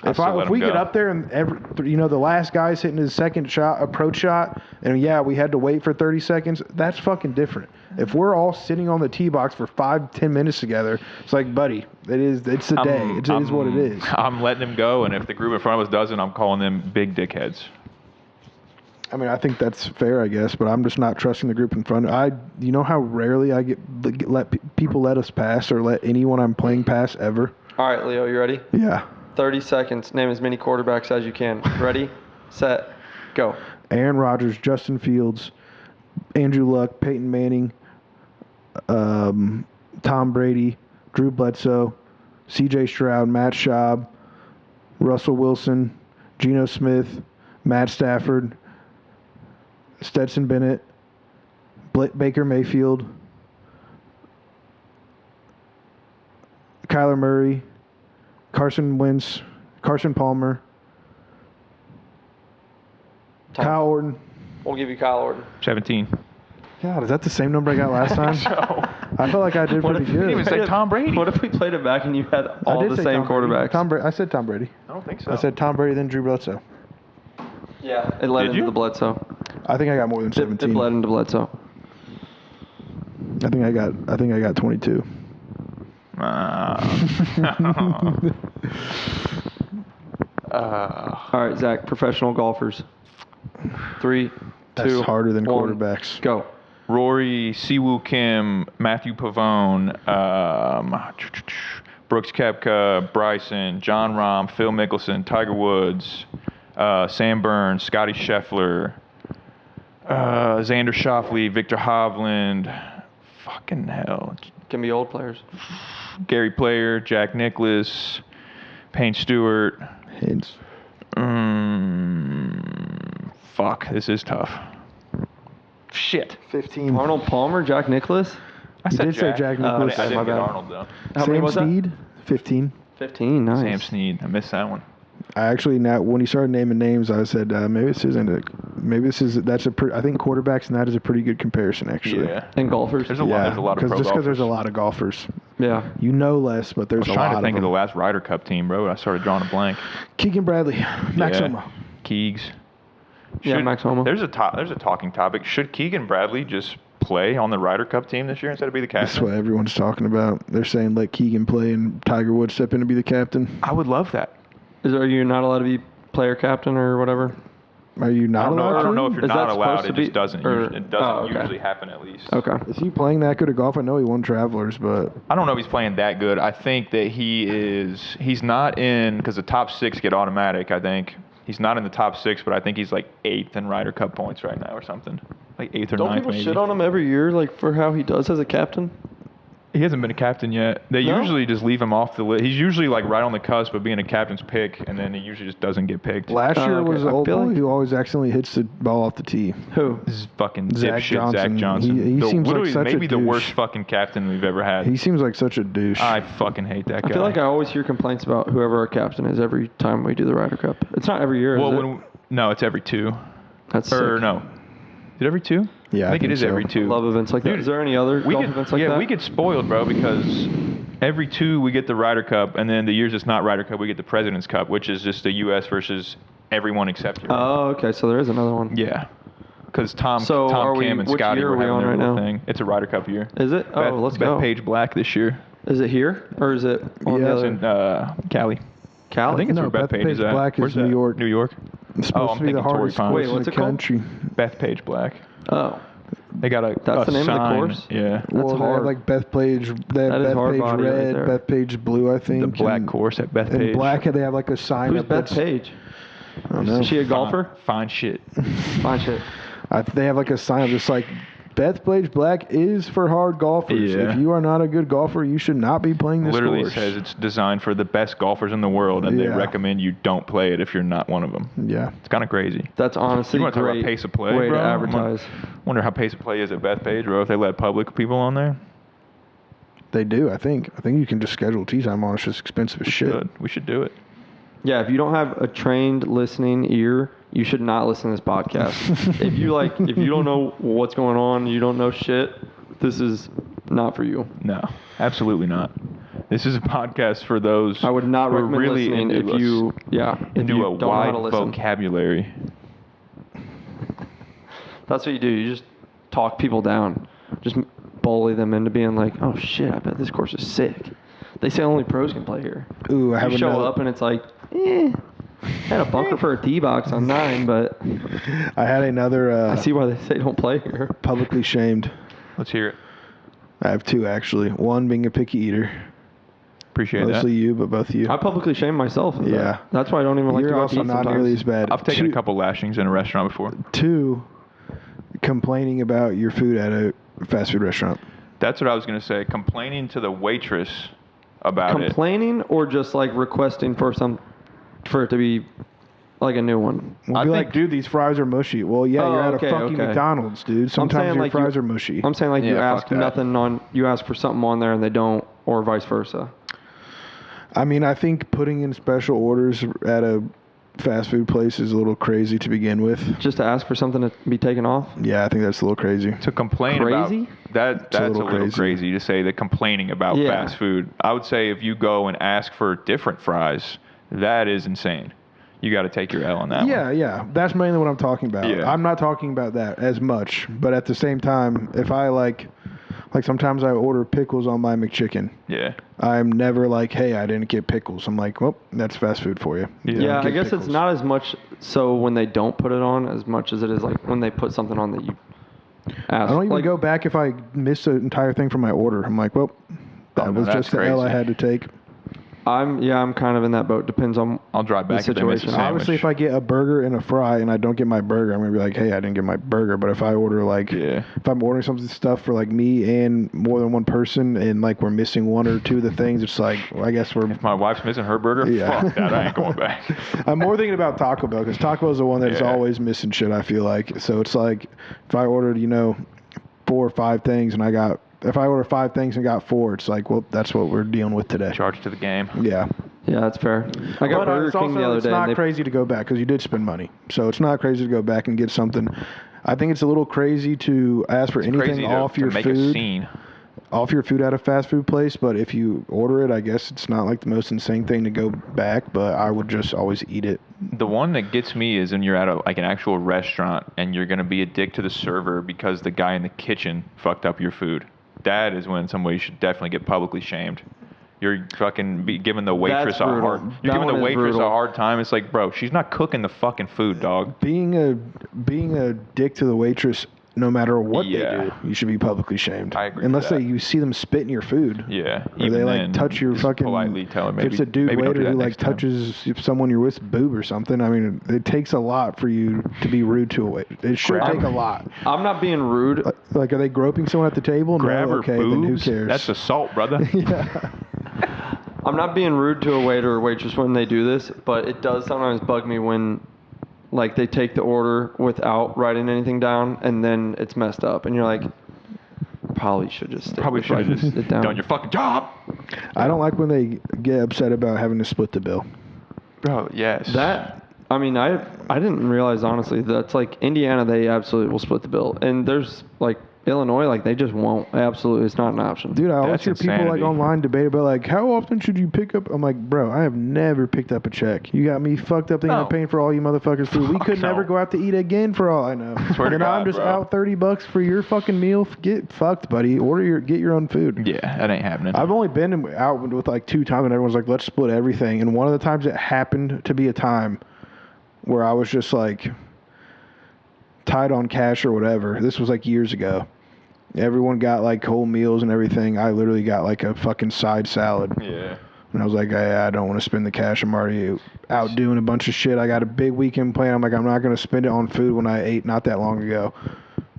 If we get up there and the last guy's hitting his second shot, approach shot, and we had to wait for 30 seconds, that's fucking different. If we're all sitting on the tee box for 5-10 minutes together, it's like, buddy, it's the day. It is what it is. I'm letting him go, and if the group in front of us doesn't, I'm calling them big dickheads. I mean, I think that's fair, I guess, but I'm just not trusting the group in front. You know how rarely I let people let us pass or let anyone I'm playing pass ever? All right, Leo, you ready? Yeah. 30 seconds. Name as many quarterbacks as you can. Ready, set, go. Aaron Rodgers, Justin Fields, Andrew Luck, Peyton Manning, Tom Brady, Drew Bledsoe, C.J. Stroud, Matt Schaub, Russell Wilson, Geno Smith, Matt Stafford, Stetson Bennett, Baker Mayfield, Kyler Murray, Carson Wentz, Carson Palmer, Kyle Orton. We'll give you Kyle Orton. 17. God, is that the same number I got last time? I felt like I did pretty good. didn't even say Tom Brady. What if we played it back and you had I all did the say same Tom Brady. quarterbacks? I said Tom Brady. I don't think so. I said Tom Brady, then Drew Bledsoe. Yeah, it led Did into you? the Bledsoe. I think I got more than It 17. led into Bledsoe. I think I got 22. All right, Zach, professional golfers. 3, 2, That's harder than 1, quarterbacks. Go. Rory, Siwoo Kim, Matthew Pavone, Brooks Koepka, Bryson, John Rahm, Phil Mickelson, Tiger Woods, Sam Burns, Scotty Scheffler, Xander Schauffele, Victor Hovland, fucking hell, Can be old players. Gary Player, Jack Nicklaus, Payne Stewart. Heads. Fuck, this is tough. Shit. 15. Arnold Palmer, Jack Nicklaus. I You said did say Jack I Nicklaus. didn't My get bad. Arnold though. How many Sam was that? Snead, 15. 15, nice. Sam Snead. I missed that one. I actually now when he started naming names, I said maybe this isn't it. Maybe this is that's a. I think quarterbacks and that is a pretty good comparison actually. Yeah. And golfers. There's a lot of pro just because there's a golfers. lot of golfers. Yeah. You know less, but I there's was a trying lot to think of them. the last Ryder Cup team, bro. I started drawing a blank. Keegan Bradley, Max Yeah. Homa. Keegs. Yeah, Max Homa. There's a talking topic. Should Keegan Bradley just play on the Ryder Cup team this year instead of be the That's captain? what everyone's talking about. They're saying let Keegan play and Tiger Woods step in to be the captain. I would love that. Are you not allowed to be player captain or whatever? Are you not allowed? I don't to? know if you're Is not that allowed. supposed It to just be- doesn't. or- It doesn't oh, okay. usually happen at least. Okay. Is he playing that good at golf? I know he won Travelers, but I don't know if he's playing that good. I think that he's not in, because the top 6 get automatic, I think. He's not in the top 6, but I think he's like 8th in Ryder Cup points right now or something. Like 8th or Don't 9th people maybe. shit on him every year, like for how he does as a captain? He hasn't been a captain yet. They No? usually just leave him off the list. He's usually like right on the cusp of being a captain's pick, and then he usually just doesn't get picked. last year okay. was the I old feel boy like- who always accidentally hits the ball off the tee. Who? This is fucking Zach dipshit Johnson. Zach Johnson. He seems like literally such a maybe the worst douche. fucking captain we've ever had. He seems like such a douche. I fucking hate that guy. I feel like I always hear complaints about whoever our captain is every time we do the Ryder Cup. It's not every year, well, is it? no, it's every 2. That's Or sick. no, is it every 2? Yeah, I think it is so. every 2. Love events like that. Dude, Is there any other we golf get, events like yeah, that? we get spoiled, bro, because every 2 we get the Ryder Cup, and then the years it's not Ryder Cup, we get the President's Cup, which is just the U.S. versus everyone except Europe. Oh, okay. So there is another one. Yeah, because Tom So are we- Kim, and which Scotty year were are we having on their right little now? thing. It's a Ryder Cup year. Is it? Oh, let's go. Bethpage Black this year. Is it here or is it on Yeah, the It's other? in Cali. Cali? I think it's No, where Bethpage is Bethpage at. Black is Where's New that? York. New York. It's supposed I'm to be the thinking Torrey hardest Pines. course Wait, in what's the it called? country. Bethpage Black. Oh, They got a That's a the name of the sign. course? Yeah. Well, That's they have hard. like Bethpage. They have That is hard Bethpage body right red, there. Bethpage blue, I think. The black and, course at And Bethpage. black, they have like a sign. who's up Beth that's- Page? I don't know. Is she a golfer? Fine shit. Fine shit. They have like a sign that's like Bethpage Black is for hard golfers. Yeah. If you are not a good golfer, you should not be playing this Literally course. says it's designed for the best golfers in the world, and they Yeah. recommend you don't play it if you're not one of them. Yeah. It's kind of crazy. That's honestly You want to talk great about pace of play, way bro? to advertise. Wonder how pace of play is at Bethpage, bro. If they let public people on there, They do, I think. I think you can just schedule tee time on. It's just expensive as shit. good. We should do it. Yeah, if you don't have a trained listening ear, you should not listen to this podcast. if you don't know what's going on, you don't know shit, this is not for you. No, absolutely not. This is a podcast for those I would not who are recommend really listening if into you if into you a don't know how wide to listen. vocabulary. That's what you do. You just talk people down. Just bully them into being like, oh shit, I bet this course is sick. They say only pros can play here. Ooh, I have You show another- up and it's like, had a bunker for a tee box on 9, but I had another I see why they say don't play here. publicly shamed. Let's hear it. I have 2 actually. One being a picky eater. Appreciate Mostly that. you, but both you. I publicly shame myself. in that. Yeah. That's why I don't even like to You're go out to also eat not sometimes. nearly as bad. I've taken a 2 couple lashings in a restaurant before. 2, complaining about your food at a fast food restaurant. That's what I was gonna say. Complaining to the waitress about it. Complaining or just like requesting for it to be Like a new one. We'll I be think- like, dude, these fries are mushy. Well, yeah, Oh, you're at okay, a fucking okay. McDonald's, dude. Sometimes saying your like fries you- are mushy. I'm saying like you Yeah, ask fuck that. nothing on, you ask for something on there and they don't, or vice versa. I mean, I think putting in special orders at a fast food place is a little crazy to begin with. Just to ask for something to be taken off. Yeah, I think that's a little crazy. To complain Crazy? about that's a little crazy. crazy to say that complaining about Yeah. fast food. I would say if you go and ask for different fries, that is insane. You got to take your L on that Yeah, one. yeah. That's mainly what I'm talking about. Yeah. I'm not talking about that as much, but at the same time, if I like sometimes I order pickles on my McChicken. Yeah. I'm never like, hey, I didn't get pickles. I'm like, well, that's fast food for you. You Yeah, don't I get guess pickles. it's not as much so when they don't put it on as much as it is like when they put something on that you ask. I don't even like, go back if I miss an entire thing from my order. I'm like, well, that Oh, no, was that's just the L I crazy. had to take. I'm kind of in that boat. Depends on I'll drive back the if they miss a situation. sandwich. Obviously, if I get a burger and a fry and I don't get my burger, I'm gonna be like, hey, I didn't get my burger. But if I order like, Yeah. if I'm ordering some stuff for like me and more than one person, and like we're missing one or two of the things, it's like, well, I guess we're. If my wife's missing her burger, Yeah. fuck that. I ain't going back. I'm more thinking about Taco Bell because Taco Bell's the one that's Yeah. always missing shit. I feel like so it's like if I ordered 4 or 5 things and if I order 5 things and got 4, it's like, well, that's what we're dealing with today. Charge to the game. Yeah. Yeah, that's fair. I got But Burger it's King also, the other it's day. not and they, crazy to go back because you did spend money. So it's not crazy to go back and get something. I think it's a little crazy to ask for anything Crazy to, off your to make a food, scene. off your food at a fast food place. But if you order it, I guess it's not like the most insane thing to go back. But I would just always eat it. The one that gets me is when you're at an actual restaurant and you're gonna be a dick to the server because the guy in the kitchen fucked up your food. That is when somebody should definitely get publicly shamed. You're fucking giving the waitress a brutal. hard. That You're giving one the is waitress brutal. a hard time. It's like, bro, she's not cooking the fucking food, dog. Being a dick to the waitress, no matter what Yeah. they do, you should be publicly shamed. I agree Unless with that. you see them spit in your food. Yeah. Or they then, touch your just fucking. politely tell her if maybe. it's a dude maybe don't waiter do that who next time. touches someone you're with boob or something. I mean, it takes a lot for you to be rude to a waiter. It should Grab- take a lot. I'm not being rude. Like, are they groping someone at the table? Grab no. her Okay, boobs. then who cares? That's assault, brother. yeah. I'm not being rude to a waiter or waitress when they do this, but it does sometimes bug me when, like, they take the order without writing anything down, and then it's messed up, and you're like, probably should just stick Probably with should have writing just it down. done your fucking job. I don't like when they get upset about having to split the bill. Bro, yes. That, I mean, I didn't realize honestly that's like Indiana. They absolutely will split the bill, and there's like Illinois, like they just won't. Absolutely, it's not an option. Dude, I always That's hear people like insanity. online debate about like how often should you pick up? I'm like, bro, I have never picked up a check. You got me fucked up thinking I'm No. paying for all you motherfuckers' food. We Fuck could never no. go out to eat again for all I know. Swear to and I'm God, just bro. out $30 for your fucking meal. Get fucked, buddy. Get your own food. Yeah, that ain't happening. I've only been out with like 2 times, and everyone's like, let's split everything. And one of the times it happened to be a time where I was just like tight on cash or whatever. This was like years ago. Everyone got like whole meals and everything. I literally got like a fucking side salad. Yeah. And I was like, I don't want to spend the cash. I'm already out doing a bunch of shit. I got a big weekend plan. I'm like, I'm not going to spend it on food when I ate not that long ago.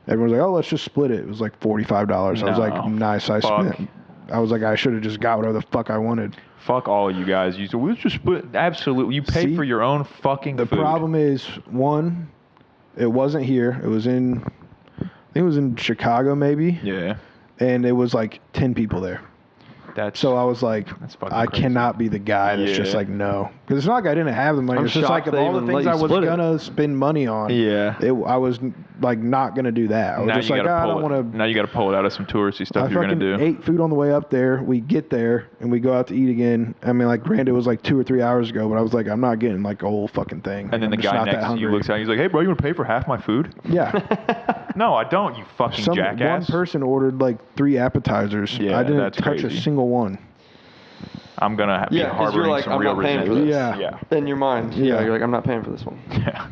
Everyone's like, oh, let's just split it. It was like $45. I was like, No. nice. I Fuck. spent. I was like, I should have just got whatever the fuck I wanted. Fuck all of you guys. You let's just split. Absolutely. You pay See, for your own fucking The food. problem is, one, it wasn't here. It was in, I think it was in Chicago maybe. Yeah. And it was like 10 people there. That's So I was like, That's fucking I crazy. cannot be the guy that's just Yeah. like, no. Because it's not like I didn't have the money. I'm It's just like shocked of they all the even things let I you was split it. going to spend money on, Yeah. I was like not going to do that. I was now just you like, gotta I pull don't it. want to. Now you gotta pull it out of some touristy stuff I you're gonna fucking do. ate food on the way up there. We get there and we go out to eat again. I mean, like, granted, it was like 2 or 3 hours ago, but I was like, I'm not getting like a whole fucking thing. And then the I'm just guy not that next to you hungry. looks at you. He's like, "Hey, bro, you want to pay for half my food?" Yeah. No, I don't. You fucking One jackass. person ordered like 3 appetizers. Yeah, I didn't that's touch crazy. a single one. I'm gonna be Yeah, 'cause you're harboring like, some I'm real not paying for resentment. this. Yeah. in your mind, Yeah. you're like, I'm not paying for this one. Yeah.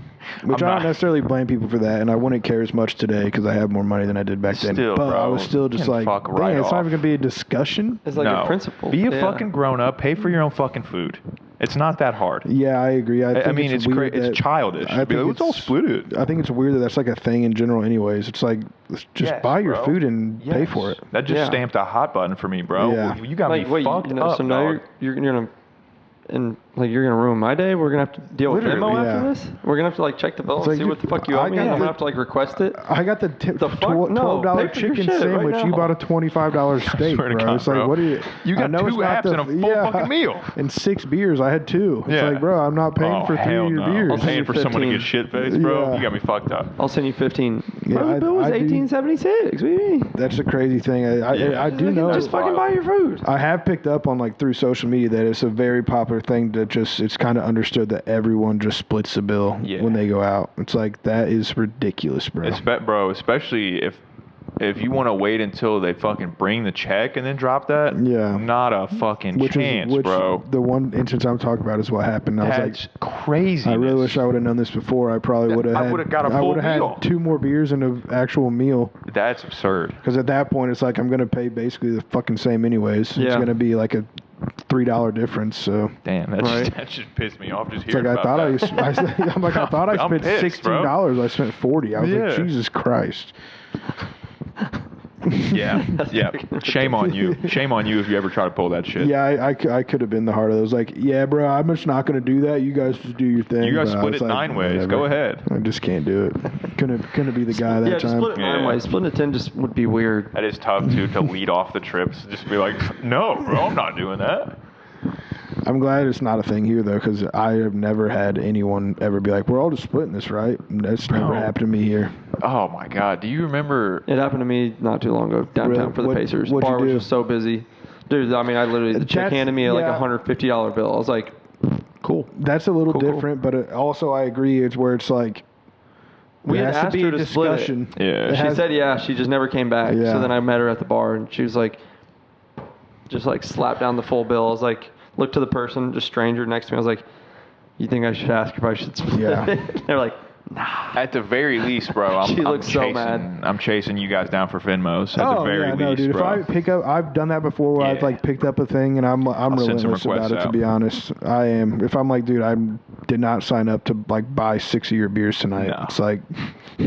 Which I'm I not- don't necessarily blame people for that, and I wouldn't care as much today because I have more money than I did back then. Still, but I bro, was still just can like, fuck dang, right it's not off. even gonna be a discussion. It's like no. a principle. Be a Yeah. fucking grown up. Pay for your own fucking food. It's not that hard. Yeah, I agree. I think mean, it's weird it's that- childish. I Be like, think let's all it's- split it. I think it's weird that that's like a thing in general. Anyways, it's like let's just Yes, buy your bro. food and pay Yes. for it. That just Yeah. stamped a hot button for me, bro. Yeah. You got Like, me wait, fucked up, so now dog. you're gonna and like you're gonna ruin my day. We're gonna have to deal with Literally, Venmo yeah. after this. We're gonna have to like check the bill It's and like, see what the dude, fuck you owe I me, got and I'm the- gonna have to like request it. I got the The fuck? No, $12 pay for your chicken shit right sandwich. You now. bought a $25 steak, swear to bro. God, It's like, bro. what do you? You got I know 2 it's not apps and a full fucking meal. And 6 beers. I had 2. It's Yeah. like, bro, I'm not paying for 3 hell of your no. beers. I'm paying for someone to 15. get shit faced, bro. Yeah. You got me fucked up. I'll send you 15. Yeah, Bro, the bill was I do- 1876. What do you mean? That's the crazy thing. I do know. Just fucking buy your food. I have picked up on like through social media that it's a very popular thing to just it's kind of understood that everyone just splits the bill when they go out. It's like that is ridiculous, bro. Bro, especially if you want to wait until they fucking bring the check and then drop that. Yeah. Not a fucking chance, bro. The one instance I'm talking about is what happened. I was That's like, crazy. I really wish I would have known this before. I probably would have. I would've got a I full would have meal. had 2 more beers and an actual meal. That's absurd. Because at that point, it's like I'm gonna pay basically the fucking same anyways. It's Yeah. gonna be like a $3 difference. So Damn, Right. that just pissed me off just it's like hearing I about thought that. I'm like I thought I I'm spent pissed, bro. $16. I spent 40. I was like, Yeah. Jesus Christ. Yeah, yeah. Shame on you. Shame on you if you ever try to pull that shit. Yeah, I could have been the heart of those. Like, yeah, bro, I'm just not gonna do that. You guys just do your thing. You guys But I split was it like, 9 ways. whatever. Go ahead. I just can't do it. Couldn't be the guy that Yeah, just time. split it 9 Yeah. ways. Splitting it 10 just would be weird. That is tough too to lead off the trips. Just be like, no, bro, I'm not doing that. I'm glad it's not a thing here though, because I have never had anyone ever be like, "We're all just splitting this, right?" That's never No. happened to me here. Oh my God, do you remember? It happened to me not too long ago downtown Really? for the What- Pacers. what'd you Bar was do? just so busy. Dude, I mean, I literally, the chick That's- handed me like yeah. a $150 bill. I was like, cool. That's a little Cool, cool. different, but also I agree. It's where it's like We there had has asked to be her a to split it. discussion. Yeah. It She has- said, yeah, she just never came back. Yeah. So then I met her at the bar, and she was like, just like slapped down the full bill. I was like, looked to the person, just stranger next to me. I was like, you think I should ask if I should split Yeah. it? They're like, nah. At the very least, bro, I'm, She I'm looks so chasing, mad. I'm chasing you guys down for Venmos. At the very yeah, least, no, dude. bro. If I pick up, I've done that before. Where I've Yeah. like picked up a thing, and I'm I'll send some relentless about requests it. To out. be honest, I am. If I'm like, dude, I did not sign up to like buy 6 of your beers tonight. No. It's like, I'll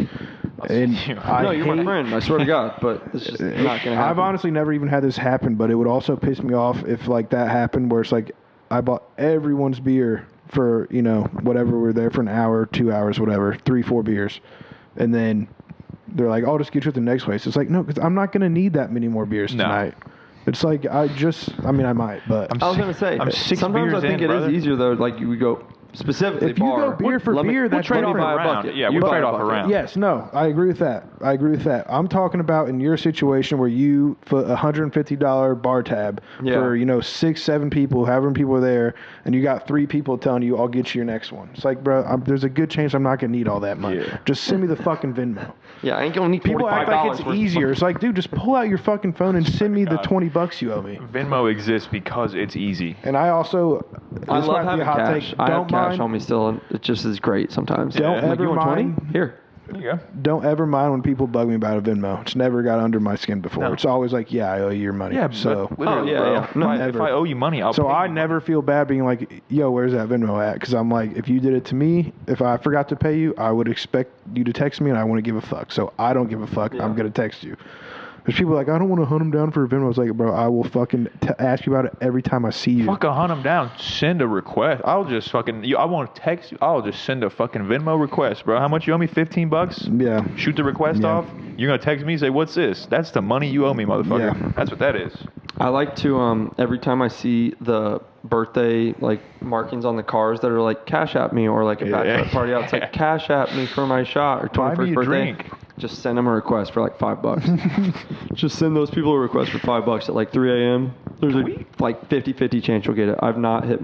and send you- I No, you're my hate- friend. I swear to God, but it's just not gonna happen. I've honestly never even had this happen, but it would also piss me off if like that happened, where it's like I bought everyone's beer for whatever, we're there for an hour, 2 hours, whatever, 3-4 beers, and then they're like, "I'll just get you at the next place." It's like, no, because I'm not gonna need that many more beers No. tonight. It's like I mean, I might, but I'm I was si- gonna say, I'm 6 sometimes beers I think in, it is brother. easier though. Like you would go specifically If you go bar. beer for let me- beer, we'll that's trade different. off a Around. bucket. Yeah, You we'll buy trade a off bucket. around. yes, no, I agree with that. I'm talking about in your situation where you put $150 bar tab Yeah. for 6-7 people, however many people are there, and you got 3 people telling you, "I'll get you your next one." It's like, bro, there's a good chance I'm not gonna need all that money. Yeah. Just send me the fucking Venmo. Yeah, I ain't gonna need People act like $45 it's worth of easier. It's like, dude, just pull out your fucking phone and send me the God. $20 you owe me. Venmo exists because it's easy. And I also, I this love might be having a hot cash. take. I have Don't cash mind, on me still, and it just is great sometimes. Don't I'm like, ever you want 20? mind. Here. There you go. don't ever mind when people bug me about a Venmo. It's never got under my skin before. No. It's always like, yeah, I owe you your money. Yeah, so. but literally, yeah, bro, yeah. No, if never. I owe you money, I'll So pay I you never feel bad being like, yo, where's that Venmo at? Because I'm like, if you did it to me, if I forgot to pay you, I would expect you to text me, and I want to give a fuck. So I don't give a fuck. Yeah. I'm going to text you. There's people like, I don't want to hunt them down for a Venmo. I was like, bro, I will fucking ask you about it every time I see you. Fuck a hunt them down. Send a request. I'll just fucking. I want to text you. I'll just send a fucking Venmo request, bro. How much you owe me? $15. Yeah. Shoot the request Yeah. off. You're gonna text me, say, "What's this?" That's the money you owe me, motherfucker. Yeah. That's what that is. I like to every time I see the birthday like markings on the cars that are like cash at me or like a Yeah. bachelor party out, it's like cash at me for my shot or Buy me 21st a birthday. drink. Just send them a request for like $5. Just send those people a request for $5 at like 3 a.m. There's a like 50-50 chance you'll get it. I've not hit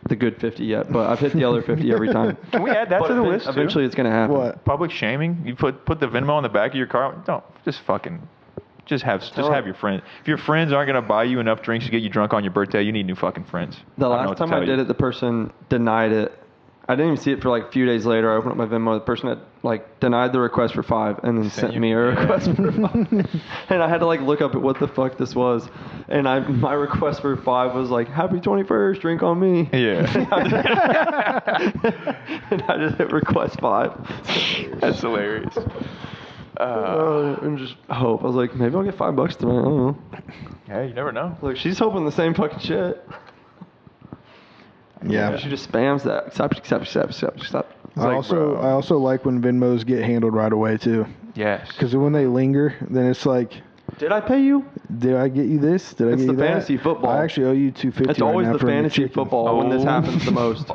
the good 50 yet, but I've hit the other 50 every time. Can we add that But to the list too? eventually it's gonna happen. What? Public shaming. You put the Venmo on the back of your car. Don't just fucking. Just have your friends. If your friends aren't gonna buy you enough drinks to get you drunk on your birthday, you need new fucking friends. The I don't know last what to time I tell did you. it, the person denied it. I didn't even see it for like a few days later. I opened up my Venmo. The person had like denied the request for $5 and then sent you- me a yeah. request for $5. And I had to like look up at what the fuck this was. And my request for $5 was like, "Happy 21st, drink on me." Yeah. And I just hit request $5. That's hilarious. And just hope. I was like, maybe I'll get $5 tonight. I don't know. Hey, you never know. Look, she's hoping the same fucking shit. Yeah. She just spams that. Accept. I also like when Venmos get handled right away too. Yes. Because when they linger, then it's like, Did I pay you? did I get you this? Did I It's get the you that? fantasy football. I actually owe you $250. It's always right now the for your fantasy chicken. football when this Oh. happens the most.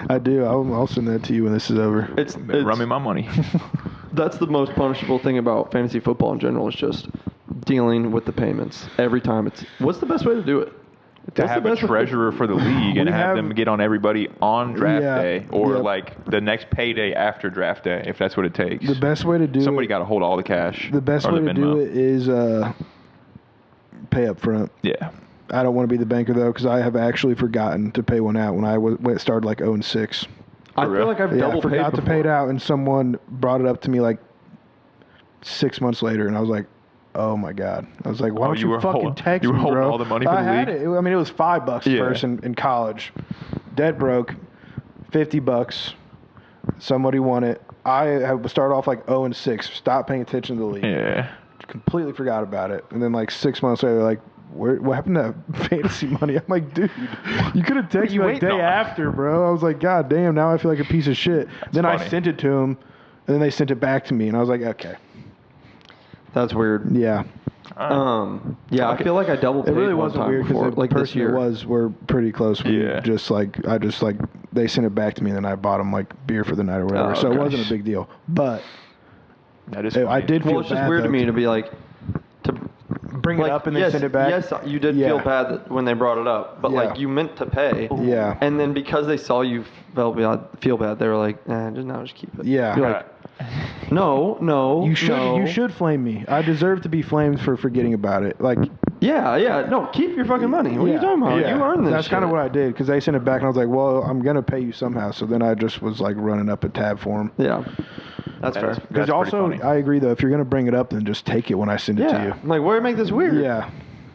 I do. I'll send that to you when this is over. It's Run me my money. That's the most punishable thing about fantasy football in general is just dealing with the payments every time. What's the best way to do it? To What's have the a best way- treasurer for the league and We have have- them get on everybody on draft Yeah, day or yep. like the next payday after draft day, if that's what it takes. The best way to do Somebody it. got to hold all the cash. The best or way the to do Venmo. it is pay up front. Yeah. I don't want to be the banker though, because I have actually forgotten to pay one out when I started like 0-6. I For feel real? like I've Yeah, double I forgot paid to pay it out, and someone brought it up to me like 6 months later, and I was like, "Oh my god!" I was like, "Why Oh, don't you you were fucking holding- text you were me, holding bro?" all the money for I the had league? it. I mean, it was $5 a Yeah. person in college, dead broke, $50. Somebody won it. I started off like 0-6. Stopped paying attention to the league. Yeah. Completely forgot about it, and then like 6 months later, like. What happened to that fantasy money? I'm like, dude, you could have texted me like waiting day on? after, bro. I was like, God damn, now I feel like a piece of shit. Then I funny. sent it to him, and then they sent it back to me, and I was like, okay, That's weird. yeah. Yeah, I feel like I double It paid really one wasn't time weird before, because the like this person it year. was were pretty close. Yeah. I just like they sent it back to me, and then I bought them like beer for the night or whatever. Oh, So it okay. wasn't a big deal, but That is I funny. did feel Well, it's just bad, weird to though, me to be like to bring like, it up and then yes, send it back. Yes, you did Yeah. feel bad that when they brought it up, but Yeah. like you meant to pay. Yeah. And then because they saw you feel bad, they were like, just keep it. Yeah. You're like, no. You should no. you should flame me. I deserve to be flamed for forgetting about it. Like Yeah. No, keep your fucking money. What are you talking about? Yeah. You earned this. That's kind of shit. what I did because they sent it back and I was like, well, I'm gonna pay you somehow. So then I just was like running up a tab for them. Yeah. That's fair. That's Because pretty also, funny. I agree though. If you're gonna bring it up, then just take it when I send it to Yeah. you. I'm like, why make this weird? Yeah.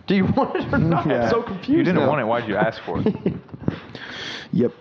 Do you want it or not? Yeah. I'm so confused. You didn't now. want it. Why'd you ask for it? Yep.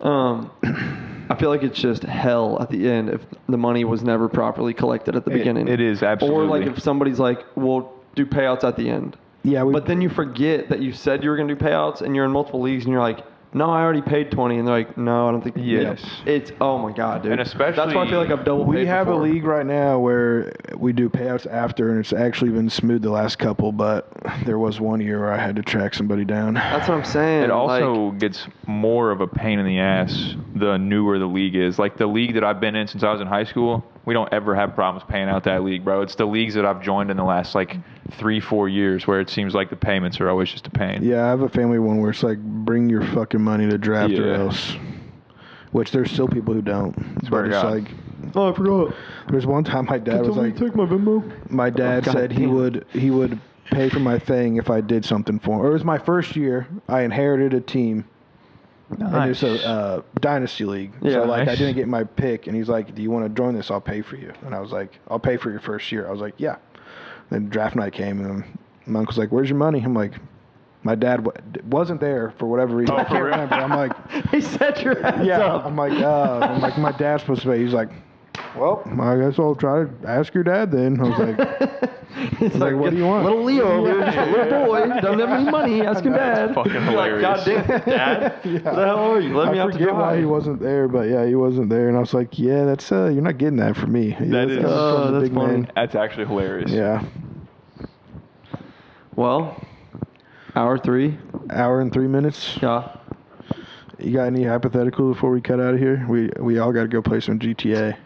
I feel like it's just hell at the end if the money was never properly collected at the beginning. It is, absolutely. Or like if somebody's like, "We'll do payouts at the end," Yeah. but then you forget that you said you were going to do payouts, and you're in multiple leagues, and you're like, "No, I already paid 20," and they're like, "No, I don't think." Yes. It's oh my god, dude. And especially- that's why I feel like I've double paid. we have before. a league right now where we do payouts after, and it's actually been smooth the last couple. But there was one year where I had to track somebody down. That's what I'm saying. It also like, gets more of a pain in the ass the newer the league is. Like the league that I've been in since I was in high school, we don't ever have problems paying out that league, bro. It's the leagues that I've joined in the last like 3-4 years where it seems like the payments are always just a pain. Yeah, I have a family one where it's like, bring your fucking money to draft or Yeah. else. Which there's still people who don't. Swear But to it's God. like, oh, I forgot. There's one time my dad was like, take my Venmo. my dad God said he damn. would pay for my thing if I did something for him. Or it was my first year. I inherited a team. And it's a dynasty league. Yeah, So like I nice. didn't get my pick, and he's like, "Do you want to join this? I'll pay for you." And I was like, "I'll pay for your first year." I was like, "Yeah." Then draft night came, and my uncle's like, "Where's your money?" I'm like, "My dad wasn't there for whatever reason. Oh, I for can't real? remember." I'm like, He set your ass "Yeah." up. I'm like, "My dad's supposed to pay." He's like, "Well, I guess I'll try to ask your dad then." I was like, It's like, what do you want? Little Leo over here, just a little boy, doesn't have any money, asking dad. fucking You're hilarious. Like, God damn it, Dad. What the hell are you? Let me I have to forget why drive. he wasn't there, but yeah, he wasn't there, and I was like, "Yeah, that's you're not getting that from me." Yeah, That that's is- coming from the that's big funny. man. That's actually hilarious. Yeah, Well, hour 3. hour and 3 minutes. Yeah. You got any hypothetical before we cut out of here? We all got to go play some GTA.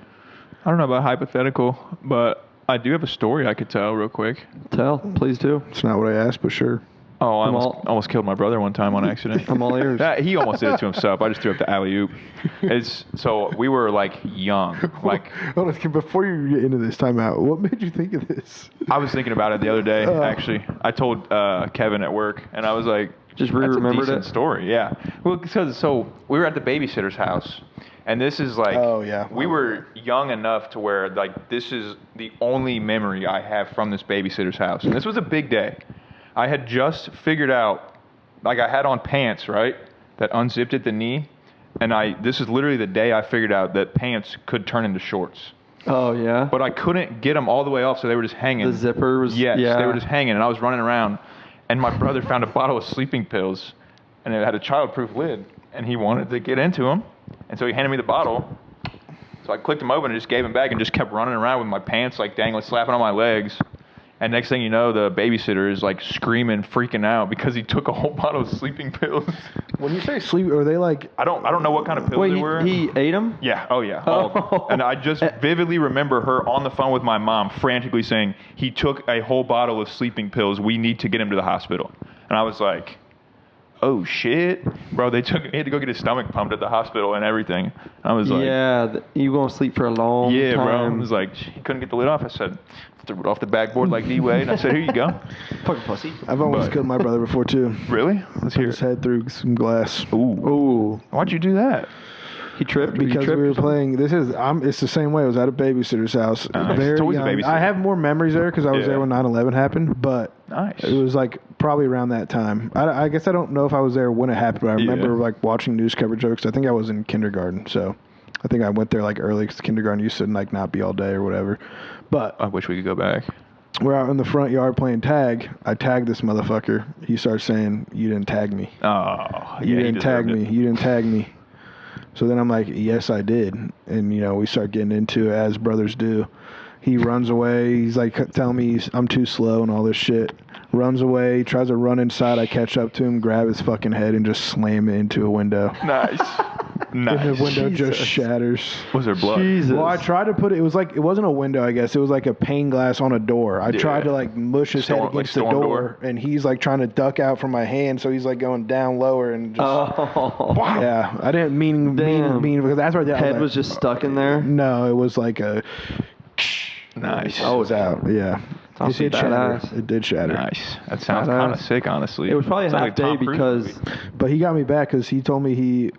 I don't know about hypothetical, but I do have a story I could tell real quick. Tell, please do. It's not what I asked, but sure. Oh, I I'm almost killed my brother one time on accident. I'm all ears. He almost did it to himself. I just threw up the alley-oop. So we were like young. Like Hold on, before you get into this timeout, what made you think of this? I was thinking about it the other day, actually. I told Kevin at work, and I was like, Just that's a re-remembered decent it? story, yeah. Well, because so we were at the babysitter's house, and this is like, Oh, yeah. we were young enough to where like this is the only memory I have from this babysitter's house, and this was a big day. I had just figured out, like I had on pants, right, that unzipped at the knee, and this is literally the day I figured out that pants could turn into shorts. Oh, yeah? But I couldn't get them all the way off, so they were just hanging. The zipper was... Yes, yeah. they were just hanging, and I was running around, and my brother found a bottle of sleeping pills, and it had a childproof lid. and he wanted to get into him, and so he handed me the bottle. So I clicked him open and just gave him back and just kept running around with my pants like dangling, slapping on my legs. And next thing you know, the babysitter is like screaming, freaking out because he took a whole bottle of sleeping pills. When you say sleep, are they like? I don't know what kind of pills Wait, they were. he ate them? Yeah. Oh yeah. All of them. And I just vividly remember her on the phone with my mom, frantically saying, "He took a whole bottle of sleeping pills. We need to get him to the hospital." And I was like, "Oh shit, bro!" He had to go get his stomach pumped at the hospital and everything. I was like, "Yeah, you gonna sleep for a long time." Yeah, bro. I was like, he couldn't get the lid off. I said, threw it off the backboard like D-Wade. And I said, "Here you go." Fucking pussy. I've almost killed my brother before too. Really? Let's hear His it. head through some glass. Ooh. Why'd you do that? He tripped Because we were playing. It's the same way. I was at a babysitter's house. Nice. Very It's always a young. babysitter. I have more memories there because I was Yeah. there when 9/11 happened. But Nice. it was like probably around that time. I guess I don't know if I was there when it happened, but I remember like watching news coverage of it 'cause I think I was in kindergarten. So I think I went there like early because kindergarten used to like not be all day or whatever. But I wish we could go back. we're out in the front yard playing tag. I tagged this motherfucker. He starts saying, "You didn't tag me. Oh, yeah, You he didn't tag deserved me. it. You didn't tag me." So then I'm like, "Yes, I did." And, we start getting into it as brothers do. He runs away. He's like telling me I'm too slow and all this shit. Runs away, tries to run inside. I catch up to him, grab his fucking head, and just slam it into a window. Nice. Nice. And the window just Jesus. shatters. Was there blood? Jesus. Well, I tried to put it. It wasn't a window, I guess. It was like a pane glass on a door. I tried to like mush his head against the door, and he's like trying to duck out from my hand, so he's like going down lower and just. Oh. Yeah, I didn't mean Damn. because that's what I did. I Head was like, just stuck in there. No, it was like a. Nice. Oh, it was out. Yeah, it Awesome, did shatter. badass. It did shatter. Nice. That sounds Badass. kind of sick, honestly. It was probably a Sounds half like a Tom day Cruise because movie. But he got me back because he told me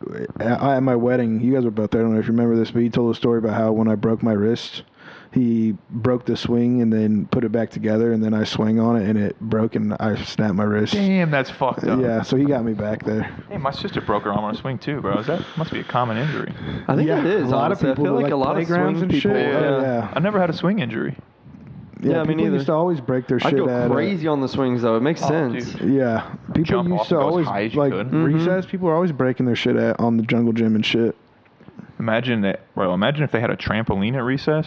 at my wedding. You guys were both there. I don't know if you remember this, but he told a story about how when I broke my wrist, he broke the swing and then put it back together, and then I swung on it and it broke and I snapped my wrist. Damn, that's fucked up. Yeah, so he got me back there. Hey, my sister broke her arm on a swing too, bro. That must be a common injury. I think Yeah, it is. a lot of honestly. people I feel like like a lot of playgrounds swing and people. shit. Oh, yeah. I never had a swing injury. Yeah, me people neither. used to always break their I shit go at. crazy on the swings though. It makes sense. dude. Yeah, people Jump used off to and go as always high as you like could. recess. People are always breaking their shit on the jungle gym and shit. Imagine that, bro. Imagine if they had a trampoline at recess.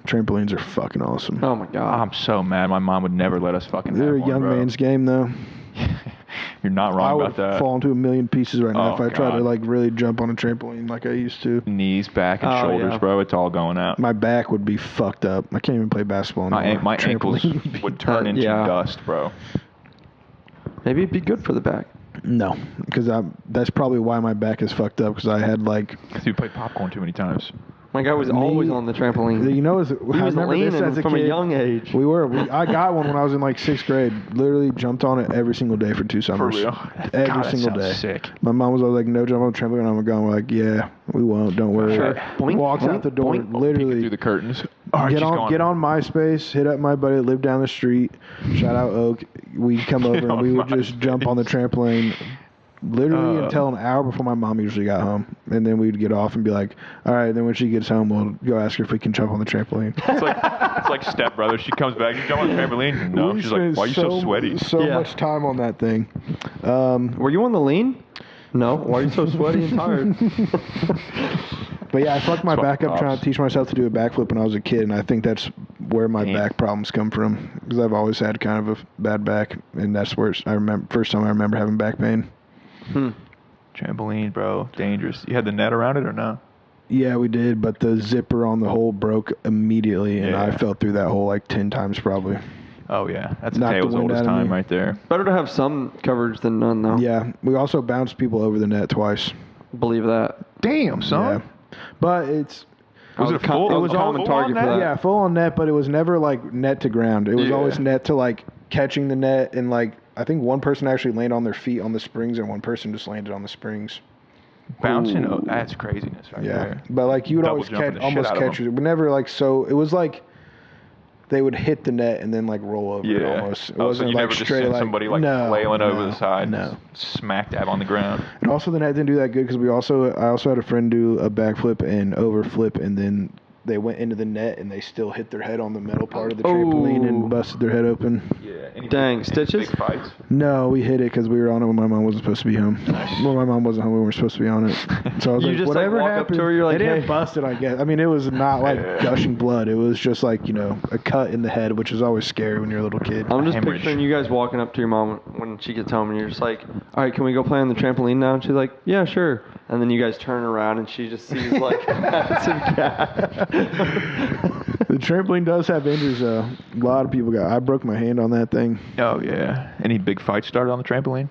Trampolines are fucking awesome. Oh my god. I'm so mad. My mom would never let us fucking They're have a one, young bro. man's game, though. You're not I wrong would about that. fall into a million pieces right now Oh, if I tried to God. like really jump on a trampoline like I used to. Knees, back, and Oh, shoulders, yeah. bro. It's all going out. My back would be fucked up. I can't even play basketball anymore. My ankles Trampoline would turn into yeah. dust, bro. Maybe it'd be good for the back. No, because that's probably why my back is fucked up. Because I had like, Because you played popcorn too many times. My guy was always on the trampoline. he He was was remember this leaning as a from kid. a young age. I got one when I was in like 6th grade. Literally jumped on it every single day for 2 summers. real? Every God, that single sounds day. sick. My mom was always like, "No jump on the trampoline." I'm going, we're like, "Yeah, we won't. Don't worry." Sure. Boink, Walks boink, out the door, boink. Peeking literally. through the curtains. All right, Get on MySpace, hit up my buddy that lived down the street. Shout out Oak. We'd come over and on we would just jump on the trampoline literally until an hour before my mom usually got home. And then we'd get off and be like, all right, then when she gets home, we'll go ask her if we can jump on the trampoline. It's like Step Brothers. She comes back. You jump on the trampoline? No. We She's like, spent why are you so sweaty? So Yeah. much time on that thing. Were you on the lean? No. Why are you so sweaty and tired? But yeah, I fucked my That's back what up trying pops. to teach myself to do a backflip when I was a kid, and I think that's where my Damn. back problems come from. Because I've always had kind of a bad back, and that's where I remember first time I remember having back pain. Trampoline, bro. Dangerous. You had the net around it or no? Yeah, we did, but the zipper on the hole broke immediately, and I Yeah. fell through that hole like 10 times probably. Oh, yeah. That's a Knocked the tale's wind oldest out of time me. right there. Better to have some coverage than none, though. Yeah, we also bounced people over the net twice. Believe that. Damn, son. Yeah, but it's Was it full? It was full common on target for net? that. yeah full on net, but it was never like net to ground. It was Yeah. always net to like catching the net, and like I think one person actually landed on their feet on the springs, and one person just landed on the springs. Bouncing? Ooh. Oh, that's craziness right Yeah, there. but like you would Double always jumping catch, the shit almost out of catch it, but never like so. It was like they would hit the net and then like roll over it Yeah. almost. It Oh, so wasn't you like never just straight sent like somebody like no, flailing over no, the side, No. smack dab on the ground. And also the net didn't do that good because I also had a friend do a backflip and overflip, and then they went into the net and they still hit their head on the metal part of the trampoline Oh. and busted their head open. Yeah. Any Dang, big, stitches? Big fights. No, we hit it because we were on it when my mom wasn't supposed to be home. When my mom wasn't home, we weren't supposed to be on it. So I was You like, just, like, whatever walk up happened, to her, you're like, it didn't "Hey." bust it, I guess. I mean, it was not like Yeah. gushing blood. It was just like, a cut in the head, which is always scary when you're a little kid. I'm just Hemorrhage. picturing you guys walking up to your mom when she gets home, and you're just like, "All right, can we go play on the trampoline now?" And she's like, "Yeah, sure." And then you guys turn around, and she just sees like massive gash. The trampoline does have injuries, though. A lot of people got. I broke my hand on that thing. Oh yeah. Any big fights started on the trampoline?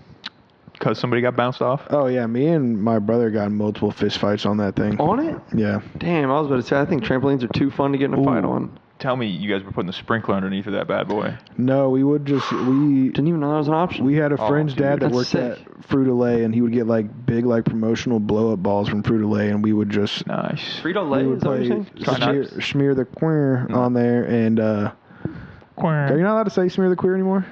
Because somebody got bounced off? Oh yeah, me and my brother got in multiple fist fights on that thing. On it? Yeah. Damn, I was about to say, I think trampolines are too fun to get in a fight Ooh. on. Tell me you guys were putting the sprinkler underneath of that bad boy. No, we Didn't even know that was an option. we had a Oh, friend's dude, dad that that's worked sick. at Fruit-O-Lay, and he would get like big like promotional blow up balls from Fruit-O-Lay, and we would just Nice. Frito-Lay, we is that what you're saying? smear the queer on there, and are you not allowed to say smear the queer anymore?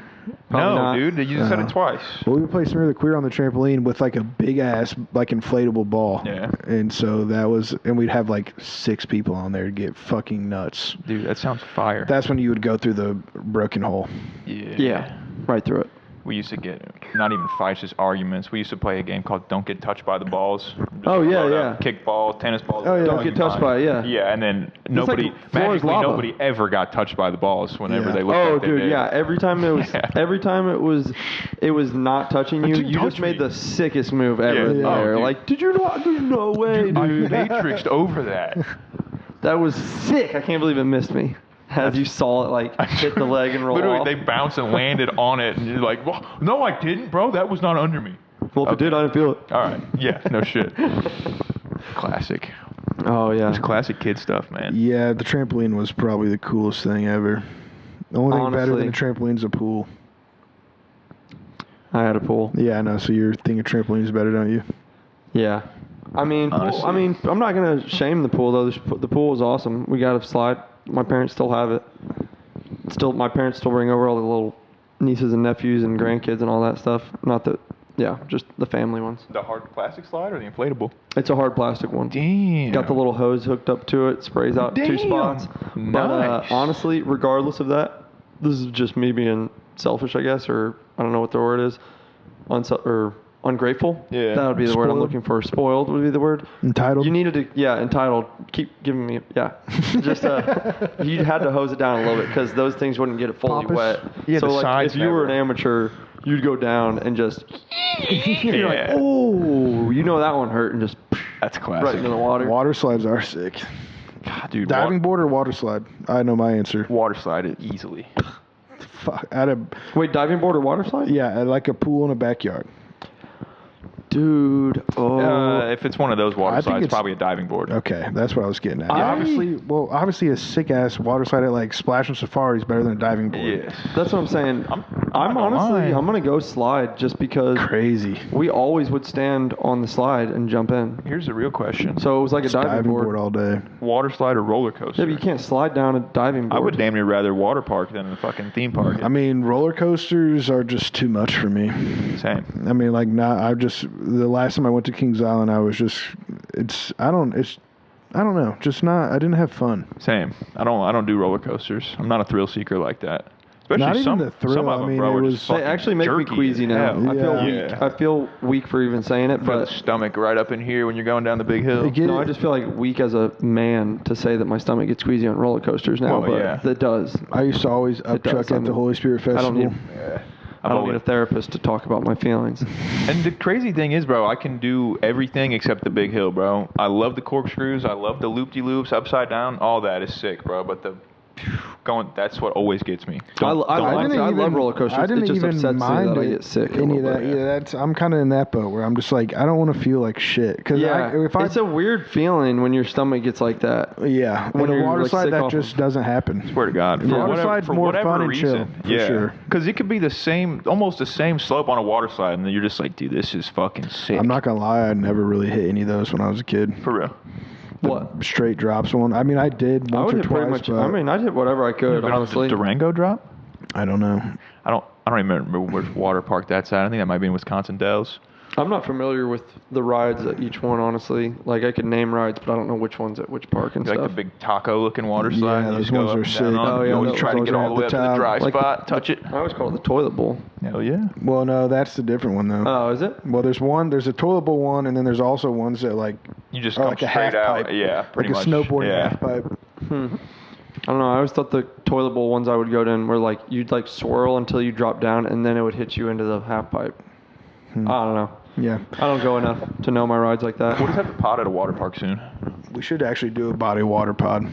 Probably No, not. dude. You just said it twice. Well, we would play smear the queer on the trampoline with like a big ass like inflatable ball. Yeah. And so and we'd have like 6 people on there to get fucking nuts. Dude, that sounds fire. That's when you would go through the broken hole. Yeah, right through it. We used to get, not even fights, just arguments. We used to play a game called Don't Get Touched by the Balls. Just Oh, yeah, load up yeah. Kickball, tennis balls. Oh, yeah. Don't get touched by it, yeah. Yeah, and then nobody, like floor is magically lava. nobody ever got touched by the balls whenever Yeah. they looked Oh, like they dude, did. yeah. Every time it was not touching you. Didn't You touch just made me. the sickest move ever Yeah. in Oh, there. dude. Like, did you not? There's no way, I dude. matrixed over that. That was sick. I can't believe it missed me. As you saw it, like, hit the leg and roll Literally, off. they bounced and landed on it, and you're like, well, no, I didn't, bro. That was not under me. Well, if it did, I didn't feel it. All right. Yeah, no shit. Classic. Oh, yeah. It's classic kid stuff, man. Yeah, the trampoline was probably the coolest thing ever. The only thing better than a Honestly. trampoline's a pool. I had a pool. Yeah, I know. So your thing of trampolines is better, don't you? Yeah. I mean, Honestly. I'm not going to shame the pool, though. The pool was awesome. We got a slide. My parents still have it. My parents still bring over all the little nieces and nephews and grandkids and all that stuff. Not that, yeah, just the family ones. The hard plastic slide or the inflatable? It's a hard plastic one. Damn. Got the little hose hooked up to it, sprays out 2 Damn. spots. But Nice. honestly, regardless of that, this is just me being selfish, I guess, or I don't know what the word is, or ungrateful. Yeah. That would be the word I'm Spoiled. looking for. Spoiled would be the word. Entitled. You needed to, yeah, entitled. Keep giving me, yeah. Just you had to hose it down a little bit because those things wouldn't get it fully Pompous. wet. Yeah, so the like sides if you were an never- amateur, you'd go down and just, you're like, Yeah. oh, you know that one hurt, and just That's classic. right into the water. Water slides are sick. God, dude, Diving board or water slide? I know my answer. water slide it easily. Fuck. At a Wait, diving board or water slide? yeah, at like a pool in a backyard. Dude, If it's one of those water I think slides, it's- probably a diving board. Okay, that's what I was getting at. I- Obviously a sick ass water slide at like Splash and Safari is better than a diving board. Yes. that's what I'm saying. I'm not gonna honestly, lie. I'm gonna go slide just because Crazy. we always would stand on the slide and jump in. Here's the real question. So it was like a diving, Diving board. board all day. Water slide or roller coaster? Yeah, but you can't slide down a diving board. I would damn near rather water park than a fucking theme park. I mean, roller coasters are just too much for me. Same. I mean, like, the last time I went to Kings Island, I was just, I don't know, just not, I didn't have fun. Same. I don't do roller coasters. I'm not a thrill seeker like that. Especially Not even some, the thrill, some of I them, mean, bro, it are was- just They fucking actually make me jerky queasy as now. hell. I feel Yeah. weak. Yeah. I feel weak for even saying it, Feel the but stomach right up in here when you're going down the big hill. It get- no, I just feel like weak as a man to say that my stomach gets queasy on roller coasters now. Well, but yeah. it does. I used to always It does, upchuck I at the mean, Holy Spirit I don't Festival. need. Yeah. I don't need a therapist to talk about my feelings. And the crazy thing is, bro, I can do everything except the big hill, bro. I love the corkscrews. I love the loop-de-loops, upside down. All that is sick, bro. But that's what always gets me. I love roller coasters. I didn't it just even upsets me mind that I it, get sick. a any of little that. bit. Yeah, I'm kind of in that boat where I'm just like, I don't want to feel like shit. Cause Yeah, it's a a weird feeling when your stomach gets like that. yeah. when When a you're, water like, slide sick that off just of- doesn't happen. Swear to God. Yeah. Water slide's for more whatever fun and reason. chill, for sure. Because it could be the same, almost the same slope on a water slide, and then you're just like, dude, this is fucking sick. I'm not gonna lie, I never really hit any of those when I was a kid. For real. What? Straight drops one. I mean, I did I once would or hit pretty twice, much. but I mean, I'd hit whatever I could. Honestly, Durango drop? I don't know. I don't even remember which water park that's at. I think that might be in Wisconsin Dells. I'm not familiar with the rides at each one, honestly. Like, I could name rides, but I don't know which one's at which park and Like stuff. the big taco-looking water slide. Yeah, you those just go ones up are and sick. down on. Oh, yeah, You always those try to ones get are all at the the way up to the top. dry Like spot, touch it. I always call it the toilet bowl. Hell yeah. Well, no, that's the different one though. Oh, is it? Well, there's a toilet bowl one, and then there's also ones that like You just are come like a straight half out. pipe. Yeah, pretty like much. a snowboarding yeah. half pipe. I don't know. I always thought the toilet bowl ones I would go to were like you'd like swirl until you drop down, and then it would hit you into the half pipe. I don't know. Yeah, I don't go enough to know my rides like that. We'll just have to pot at a water park soon. we should actually do a body water pod.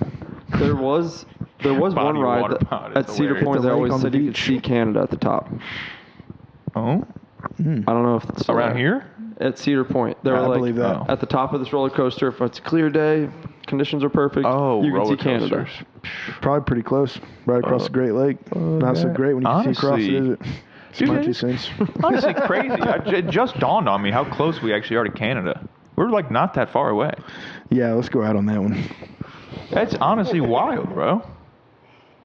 There was one Body ride water that, pod is at Cedar hilarious. Point The that lake always on the said you could beach. see Canada at the top. Oh? I don't know if it's still Around there. here? At Cedar Point. They were I like believe that. Oh. at the top of this roller coaster. If it's a clear day, conditions are perfect. Oh, you can roller see Canada. coasters. Probably pretty close, right across the Great Lake. Not so yeah. great when you can see across it, Honestly, is it? It's my 2 cents. Honestly, crazy. It just dawned on me how close we actually are to Canada. We're like not that far away. Yeah, let's go out on that one. That's honestly wild, bro.